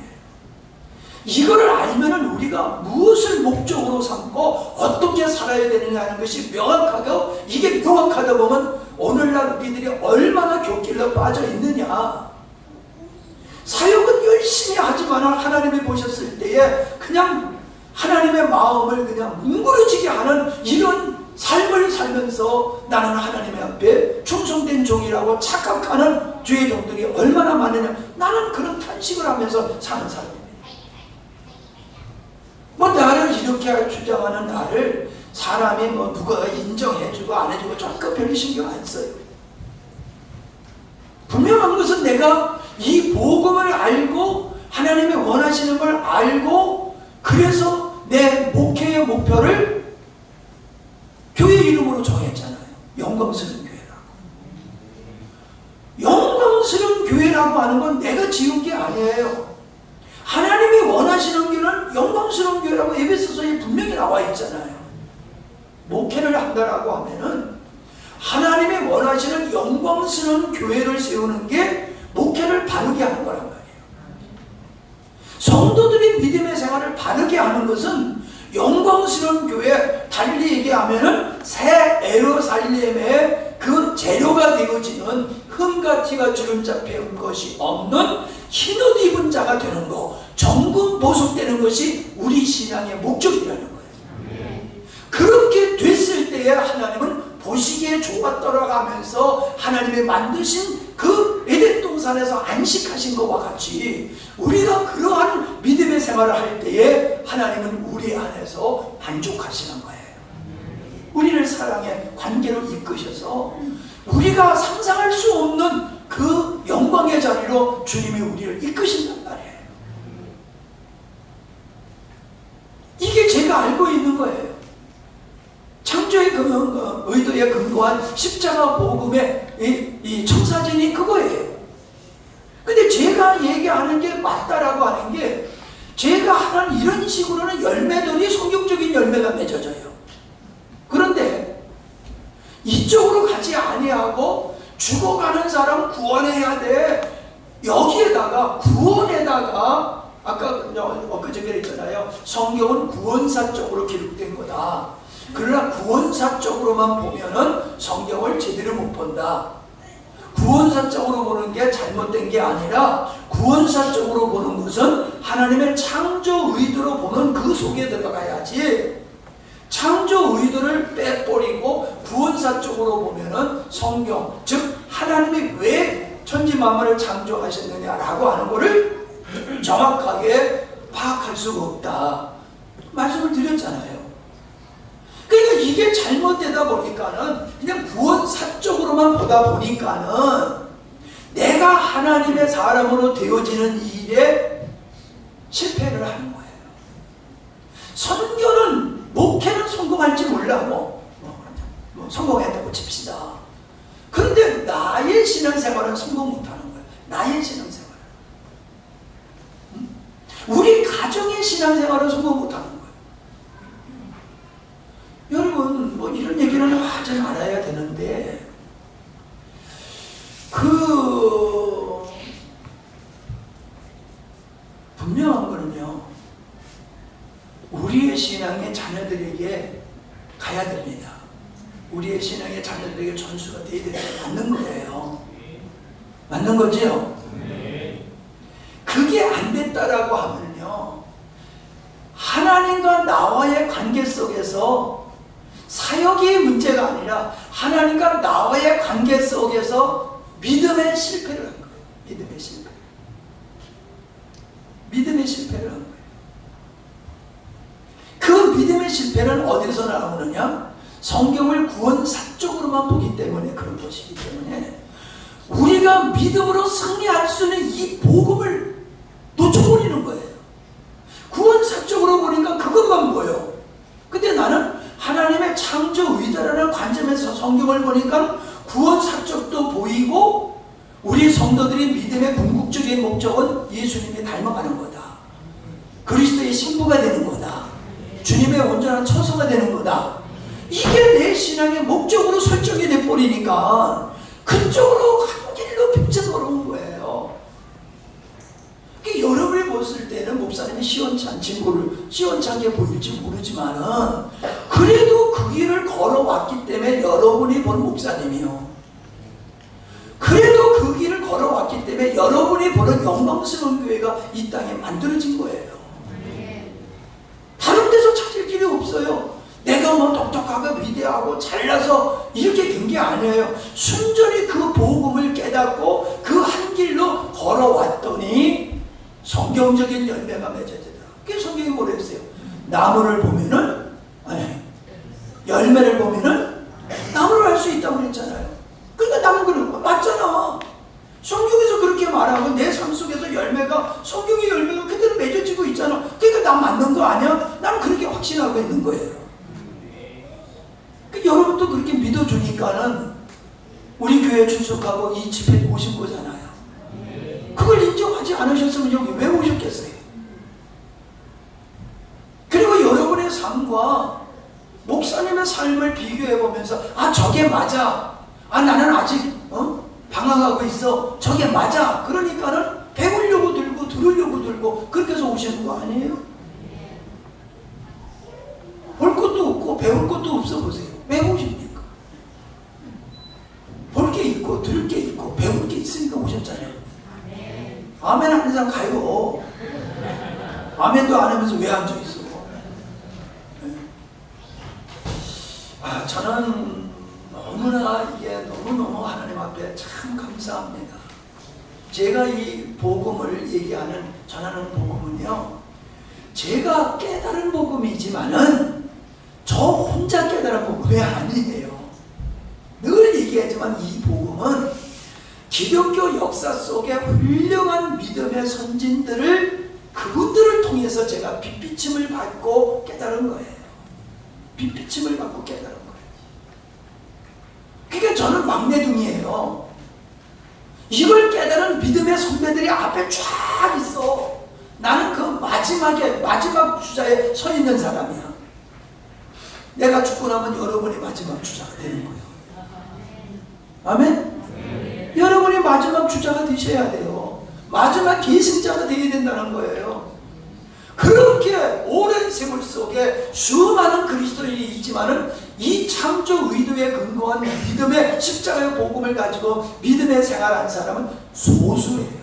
이거를 알면은 우리가 무엇을 목적으로 삼고 어떻게 살아야 되느냐 하는 것이 명확하고, 이게 명확하다 보면 오늘날 우리들이 얼마나 곁길로 빠져 있느냐. 사역은 열심히 하지만 하나님이 보셨을 때에 그냥 하나님의 마음을 그냥 뭉그러지게 하는 이런 삶을 살면서 나는 하나님의 앞에 충성된 종이라고 착각하는 주의 종들이 얼마나 많으냐. 나는 그런 탄식을 하면서 사는 사람입니다. 나를 이렇게 주장하는 나를 사람이 누가 인정해주고 안 해주고 저그 별로 신경 안 써요. 분명한 것은 내가 이 복음을 알고 하나님이 원하시는 걸 알고, 그래서 내 목회의 목표를 교회 이름으로 정했잖아요. 영광스러운 교회라고. 영광스러운 교회라고 하는 건 내가 지은 게 아니에요. 하나님이 원하시는 교회는 영광스러운 교회라고 에베소서에 분명히 나와 있잖아요. 목회를 한다라고 하면은 하나님이 원하시는 영광스러운 교회를 세우는 게 목회를 바르게 하는 거란 말이에요. 성도들이 믿음의 생활을 바르게 하는 것은 영광스러운 교회, 달리 얘기하면은 새 예루살렘의 그 재료가 되어지는 흠과 티가 주름 잡힌 것이 없는 흰옷 입은 자가 되는 거, 정금 보속되는 것이 우리 신앙의 목적이라는 거예요. 그렇게 됐을 때에 하나님은 보시기에 좋았더라 하면서 하나님이 만드신 그 에덴 동산에서 안식하신 것과 같이 우리가 그러한 믿음의 생활을 할 때에 하나님은 우리 안에서 만족하시는 거예요. 우리를 사랑의 관계로 이끄셔서 우리가 상상할 수 없는 그 영광의 자리로 주님이 우리를 이끄신단 말이에요. 이게 제가 알고 있는 거예요. 창조의 의도에 근거한 십자가 복음의 이 청사진이 그거예요. 근데 제가 얘기하는 게 맞다라고 하는 게, 제가 하는 이런 식으로는 열매들이 성경적인 열매가 맺어져요. 그런데 이쪽으로 가지 아니하고 죽어가는 사람 구원해야 돼. 여기에다가 구원에다가 아까 엊그저께 했잖아요. 성경은 구원사적으로 기록된 거다. 그러나 구원사적으로만 보면은 성경을 제대로 못 본다. 구원사적으로 보는 게 잘못된 게 아니라, 구원사적으로 보는 것은 하나님의 창조 의도로 보는 그 속에 들어가야지, 창조 의도를 빼버리고 구원사적으로 보면은 성경, 즉 하나님이 왜 천지만물을 창조하셨느냐라고 하는 것을 정확하게 파악할 수가 없다. 말씀을 드렸잖아요. 그러니까 이게 잘못되다 보니까는 그냥 구원사적으로만 보다 보니까는 내가 하나님의 사람으로 되어지는 일에 실패를 하는 거예요. 선교는, 목회는 성공할지 몰라. 성공했다고 칩시다. 그런데 나의 신앙생활은 성공 못하는 거예요. 나의 신앙생활. 우리 가정의 신앙생활은 성공 못하는 거예요. 여러분 뭐 이런 얘기는 하지 말아야 되는데 분명한 거는요, 우리의 신앙의 자녀들에게 가야 됩니다. 우리의 신앙의 자녀들에게 전수가 돼야 되는 게 맞는 거예요. 맞는 거지요? 그게 안 됐다라고 하면요, 하나님과 나와의 관계 속에서 사역이 문제가 아니라 하나님과 나와의 관계 속에서 믿음의 실패를 한 거예요. 믿음의 실패. 믿음의 실패를 한 거예요. 그 믿음의 실패는 어디서 나오느냐? 성경을 구원사적으로만 보기 때문에 그런 것이기 때문에 우리가 믿음으로 승리할 수 있는 이 복음을 놓쳐버리는 거예요. 구원사적으로 보니까 그것만 보여. 근데 나는 하나님의 창조 의도라는 관점에서 성경을 보니까 구원사적도 보이고 우리 성도들이 믿음의 궁극적인 목적은 예수님이 닮아가는 거다. 그리스도의 신부가 되는 거다. 주님의 온전한 처소가 되는 거다. 이게 내 신앙의 목적으로 설정이 돼버리니까 그쪽으로 한 길로 평생 걸어온 거예요. 여러분이 봤을 때는 목사님이 시원찮게 보일지 모르지만은 그래도 그 길을 걸어왔기 때문에 여러분이 본 목사님이요. 그래도 그 길을 걸어왔기 때문에 여러분이 보는 영광스러운 교회가 이 땅에 만들어진 거예요. 다른 데서 찾을 길이 없어요. 내가 뭐 똑똑하고 위대하고 잘나서 이렇게 된 게 아니에요. 순전히 그 복음을 깨닫고 그 한 길로 걸어왔더니 성경적인 열매가 맺어지더라. 그게 성경이 뭐라 했어요? 나무를 보면은, 열매를 보면은 나무를 알 수 있다고 그랬잖아요. 그러니까 나무 그런 거 맞잖아. 성경에서 그렇게 말하고 내 삶 속에서 열매가, 성경의 열매가 그대로 맺어지고 있잖아. 그러니까 나 맞는 거 아니야? 나는 그렇게 확신하고 있는 거예요. 여러분도 그렇게 믿어주니까는 우리 교회에 출석하고 이 집회에 오신 거잖아요. 그걸 인정하지 않으셨으면 여기 왜 오셨겠어요? 그리고 여러분의 삶과 목사님의 삶을 비교해보면서 저게 맞아. 나는 아직 방황하고 있어. 저게 맞아. 그러니까는 배우려고 들고 들으려고 들고 그렇게 해서 오시는 거 아니에요? 볼 것도 없고 배울 것도 없어 보세요. 왜 오십니까? 볼 게 있고 들을 게 있고 배울 게 있으니까 오셨잖아요. 아멘 하는 사람 가요. 아멘도 안 하면서 왜 앉아있어? 저는 너무나 이게 너무너무 하나님 앞에 참 감사합니다. 제가 이 복음을 얘기하는, 전하는 복음은요, 제가 깨달은 복음이지만은 저 혼자 깨달은 복음이 아니에요. 늘 얘기하지만 이 복음은 기독교 역사 속에 훌륭한 믿음의 선진들을, 그분들을 통해서 제가 빛비침을 받고 깨달은 거예요. 빛비침을 받고 깨달은 거예요. 그러니까 저는 막내둥이에요. 이걸 깨달은 믿음의 선배들이 앞에 쫙 있어. 나는 그 마지막 주자에 서 있는 사람이야. 내가 죽고 나면 여러분이 마지막 주자가 되는 거예요. 아멘? 여러분이 마지막 주자가 되셔야 돼요. 마지막 계승자가 되어야 된다는 거예요. 그렇게 오랜 세월 속에 수많은 그리스도인이 있지만은 이 창조 의도에 근거한 믿음의 십자가의 복음을 가지고 믿음의 생활한 사람은 소수예요.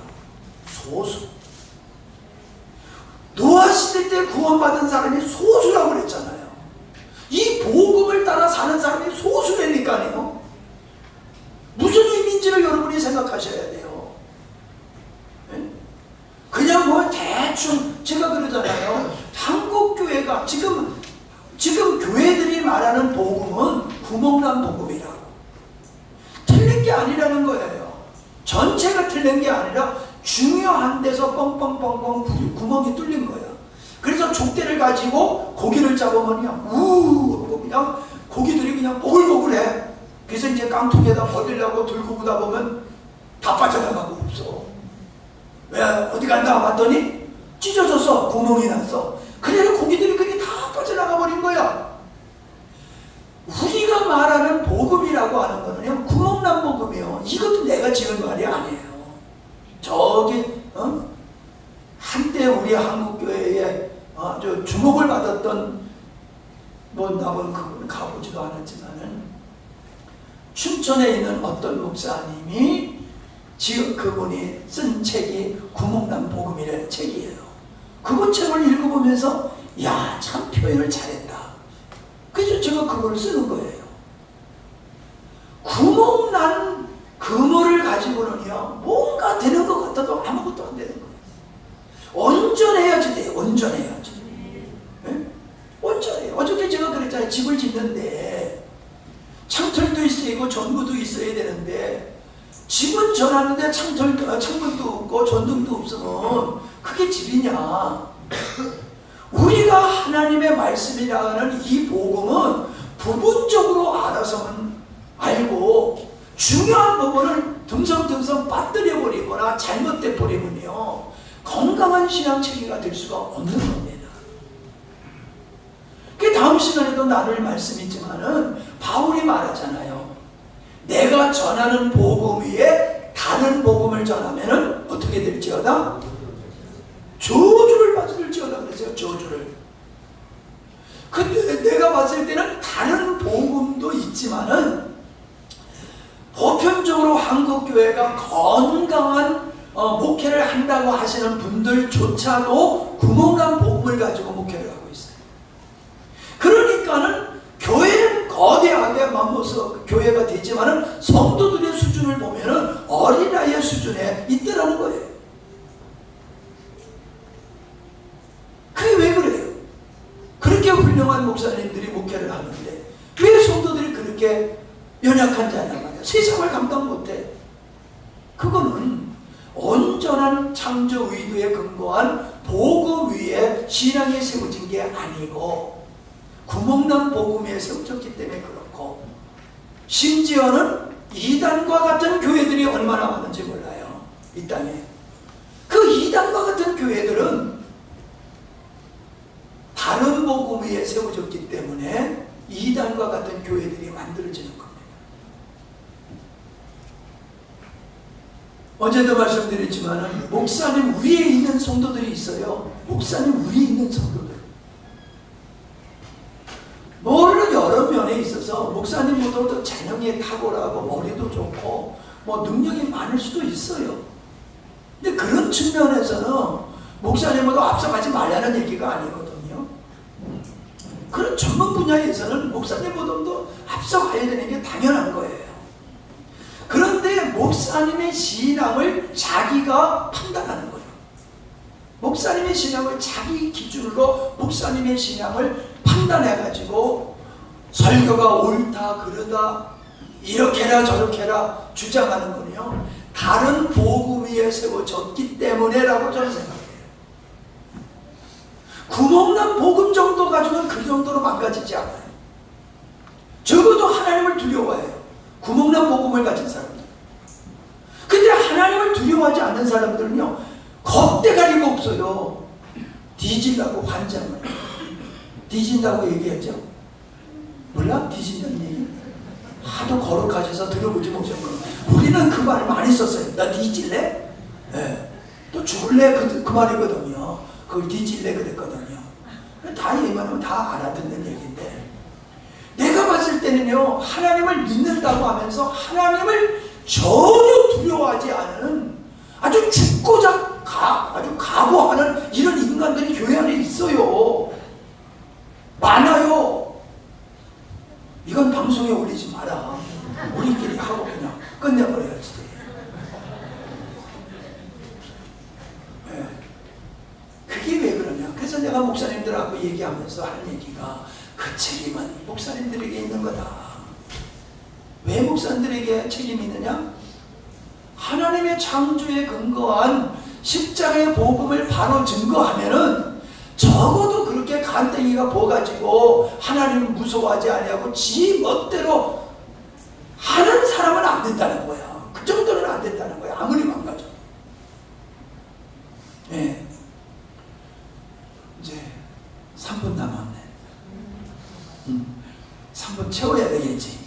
소수. 노아 시대 때 구원받은 사람이 소수라고 그랬잖아요. 이 복음을 따라 사는 사람이 소수라니까요. 무슨 의미인지를 여러분이 생각하셔야 돼요. 그냥 뭐 대충, 제가 그러잖아요. 한국교회가 지금 교회들이 말하는 복음은 구멍난 복음이라고. 틀린 게 아니라는 거예요. 전체가 틀린 게 아니라 중요한 데서 뻥뻥뻥뻥 구멍이 뚫린 거야. 그래서 족대를 가지고 고기를 잡으면 그냥 고기들이 그냥 보글보글해. 그래서 이제 깡통에다 버리려고 들고 보다 보면 다 빠져나가고 없어. 왜 어디 간다 봤더니 찢어져서 구멍이 났어. 그래서 고기들이 그게 다 빠져나가 버린 거야. 우리가 말하는 복음이라고 하는 거는요, 구멍난 복음이요. 이것도 내가 지은 말이 아니에요. 저기 한때 우리 한국교회에 아주 주목을 받았던, 나는 그분 가보지도 않았지만은 춘천에 있는 어떤 목사님이 지금 그분이 쓴 책이 구멍난 복음이라는 책이에요. 그분 책을 읽어보면서 야, 참 표현을 잘했다. 그래서 제가 그걸 쓰는 거예요. 구멍난 그물을 가지고는요, 뭔가 되는 것 같아도 아무것도 안 되는 거예요. 온전해야지 돼요. 온전해야지. 네? 온전해요. 어저께 제가 그랬잖아요. 집을 짓는데 창틀도 있어야 되고 전구도 있어야 되는데, 집은 전하는데 창문도 없고 전등도 없으면 그게 집이냐? 우리가 하나님의 말씀이라는 이 복음은 부분적으로 알아서는 알고 중요한 부분을 듬성듬성 빠뜨려 버리거나 잘못돼 버리면요, 건강한 신앙 체계가 될 수가 없는 겁니다. 그 다음 시간에도 나눌 말씀이지만은 바울이 말하잖아요. 내가 전하는 복음 위에 다른 복음을 전하면은 어떻게 될지어다? 저주를 받을지어다 그랬어요. 저주를. 근데 내가 봤을 때는 다른 복음도 있지만은 보편적으로 한국교회가 건강한 목회를 한다고 하시는 분들조차도 구멍난 복음을 가지고 목회를 하고 있어요. 그러니까는 교회는 거대하게 맘모서 교회가 되지만은 성도들의 수준을 보면은 어린아이의 수준에 있더라는 거예요. 그게 왜 그래요? 그렇게 훌륭한 목사님들이 목회를 하는데 왜 성도들이 그렇게 연약한지 아냐 말이야. 세상을 감당 못해. 그거는 온전한 창조 의도에 근거한 복음 위에 신앙이 세워진 게 아니고 구멍난 복음 위에 세워졌기 때문에 그렇고, 심지어는 이단과 같은 교회들이 얼마나 많은지 몰라요. 이 땅에. 그 이단과 같은 교회들은 다른 복음 위에 세워졌기 때문에 이단과 같은 교회들이 만들어지는 겁니다. 어제도 말씀드렸지만 목사님 위에 있는 성도들이 있어요. 목사님 위에 있는 성도들. 물론 여러 면에 있어서 목사님보다도 재능이 탁월하고 머리도 좋고 능력이 많을 수도 있어요. 근데 그런 측면에서는 목사님보다 앞서가지 말라는 얘기가 아니거든요. 그런 전문 분야에서는 목사님보다도 앞서가야 되는 게 당연한 거예요. 그런데 목사님의 신앙을 자기가 판단하는 거예요. 목사님의 신앙을 자기 기준으로 목사님의 신앙을 판단해가지고 설교가 옳다 그르다 이렇게 해라 저렇게 해라 주장하는 거는요, 다른 복음 위에 세워졌기 때문에라고 저는 생각해요. 구멍난 복음 정도 가지고는 그 정도로 망가지지 않아요. 적어도 하나님을 두려워해요. 구멍난 복음을 가진 사람들. 근데 하나님을 두려워하지 않는 사람들은요, 겁대가리가 없어요. 뒤질라고 환장을 해요. 뒤진다고 얘기하죠? 몰라? 뒤진다는 얘기? 하도 거룩하셔서 들어보지 못하고 우리는 그 말 많이 썼어요. 나 뒤질래? 네. 또 죽을래? 그 말이거든요. 그걸 뒤질래 그랬거든요. 다 얘기만 하면 다 알아듣는 얘기인데, 내가 봤을 때는요, 하나님을 믿는다고 하면서 하나님을 전혀 두려워하지 않은 아주 죽고자 아주 각오하는 이런 인간들이 교회 안에 있어요. 많아요. 이건 방송에 올리지 마라. 우리끼리 하고 그냥 끝내버려야지. 네. 그게 왜 그러냐. 그래서 내가 목사님들하고 얘기하면서 한 얘기가, 그 책임은 목사님들에게 있는 거다. 왜 목사님들에게 책임이 있느냐? 하나님의 창조에 근거한 십자가의 복음을 바로 증거하면은 적어도 그렇게 간땡이가 보가지고 하나님을 무서워하지 아니하고 지 멋대로 하는 사람은 안 된다는 거야. 그 정도는 안 된다는 거야. 아무리 망가져. 네. 3분 남았네. 3분 채워야 되겠지.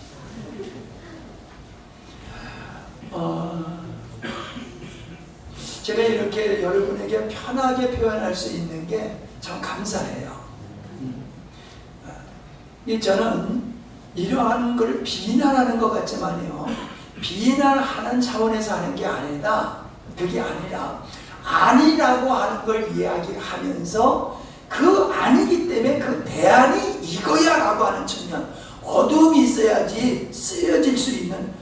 제가 이렇게 여러분에게 편하게 표현할 수 있는 게 참 감사해요. 저는 이러한 걸 비난하는 것 같지만요, 비난하는 차원에서 하는 게 아니다. 그게 아니라 아니라고 하는 걸 이야기하면서 그 아니기 때문에 그 대안이 이거야 라고 하는 측면, 어둠이 있어야지 쓰여질 수 있는,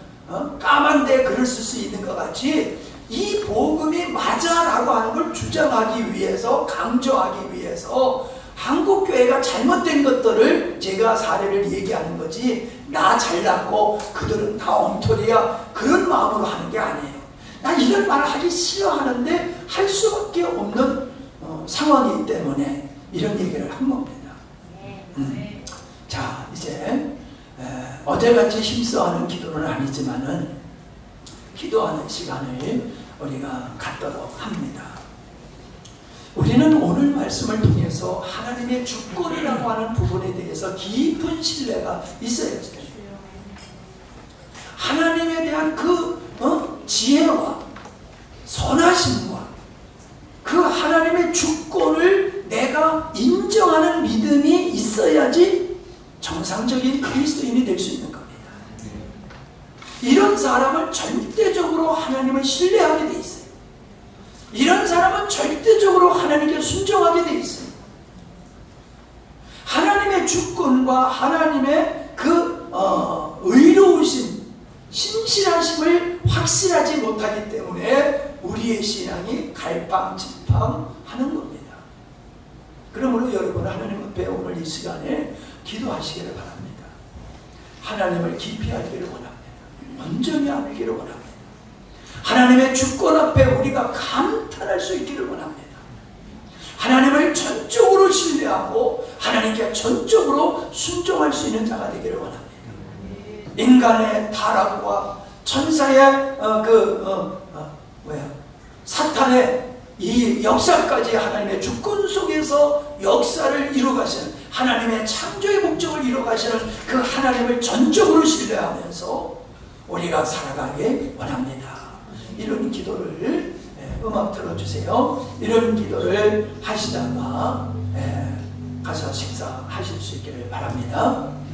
까만데 글을 쓸 수 있는 것 같이 이 복음이 맞아 라고 하는 걸 주장하기 위해서, 강조하기 위해서 한국교회가 잘못된 것들을 제가 사례를 얘기하는 거지, 나 잘났고 그들은 다 엉터리야 그런 마음으로 하는 게 아니에요. 나 이런 말을 하기 싫어하는데 할 수밖에 없는 상황이기 때문에 이런 얘기를 한 겁니다. 자, 이제 어제같이 힘써하는 기도는 아니지만은 기도하는 시간을 우리가 갖도록 합니다. 우리는 오늘 말씀을 통해서 하나님의 주권이라고 하는 부분에 대해서 깊은 신뢰가 있어야 돼요. 하나님에 대한 그 지혜와 선하심과 그 하나님의 주권을 내가 인정하는 믿음이 있어야지 정상적인 그리스도인이 될 수 있는 겁니다. 이런 사람은 절대적으로 하나님을 신뢰하게 돼 있어요. 이런 사람은 절대적으로 하나님께 순종하게 돼 있어요. 하나님의 주권과 하나님의 그 의로우심, 신실하심을 확실하지 못하기 때문에 우리의 신앙이 갈팡질팡하는 겁니다. 그러므로 여러분, 하나님 앞에 오늘 이 시간에 기도하시기를 바랍니다. 하나님을 깊이 알기를 원합니다. 온전히 알기를 원합니다. 하나님의 주권 앞에 우리가 감탄할 수 있기를 원합니다. 하나님을 전적으로 신뢰하고 하나님께 전적으로 순종할 수 있는 자가 되기를 원합니다. 인간의 타락과 천사의 사탄의 이 역사까지 하나님의 주권 속에서 역사를 이루가시는, 하나님의 창조의 목적을 이루가시는 그 하나님을 전적으로 신뢰하면서 우리가 살아가길 원합니다. 이런 기도를, 음악 틀어주세요. 이런 기도를 하시다가 가서 식사하실 수 있기를 바랍니다.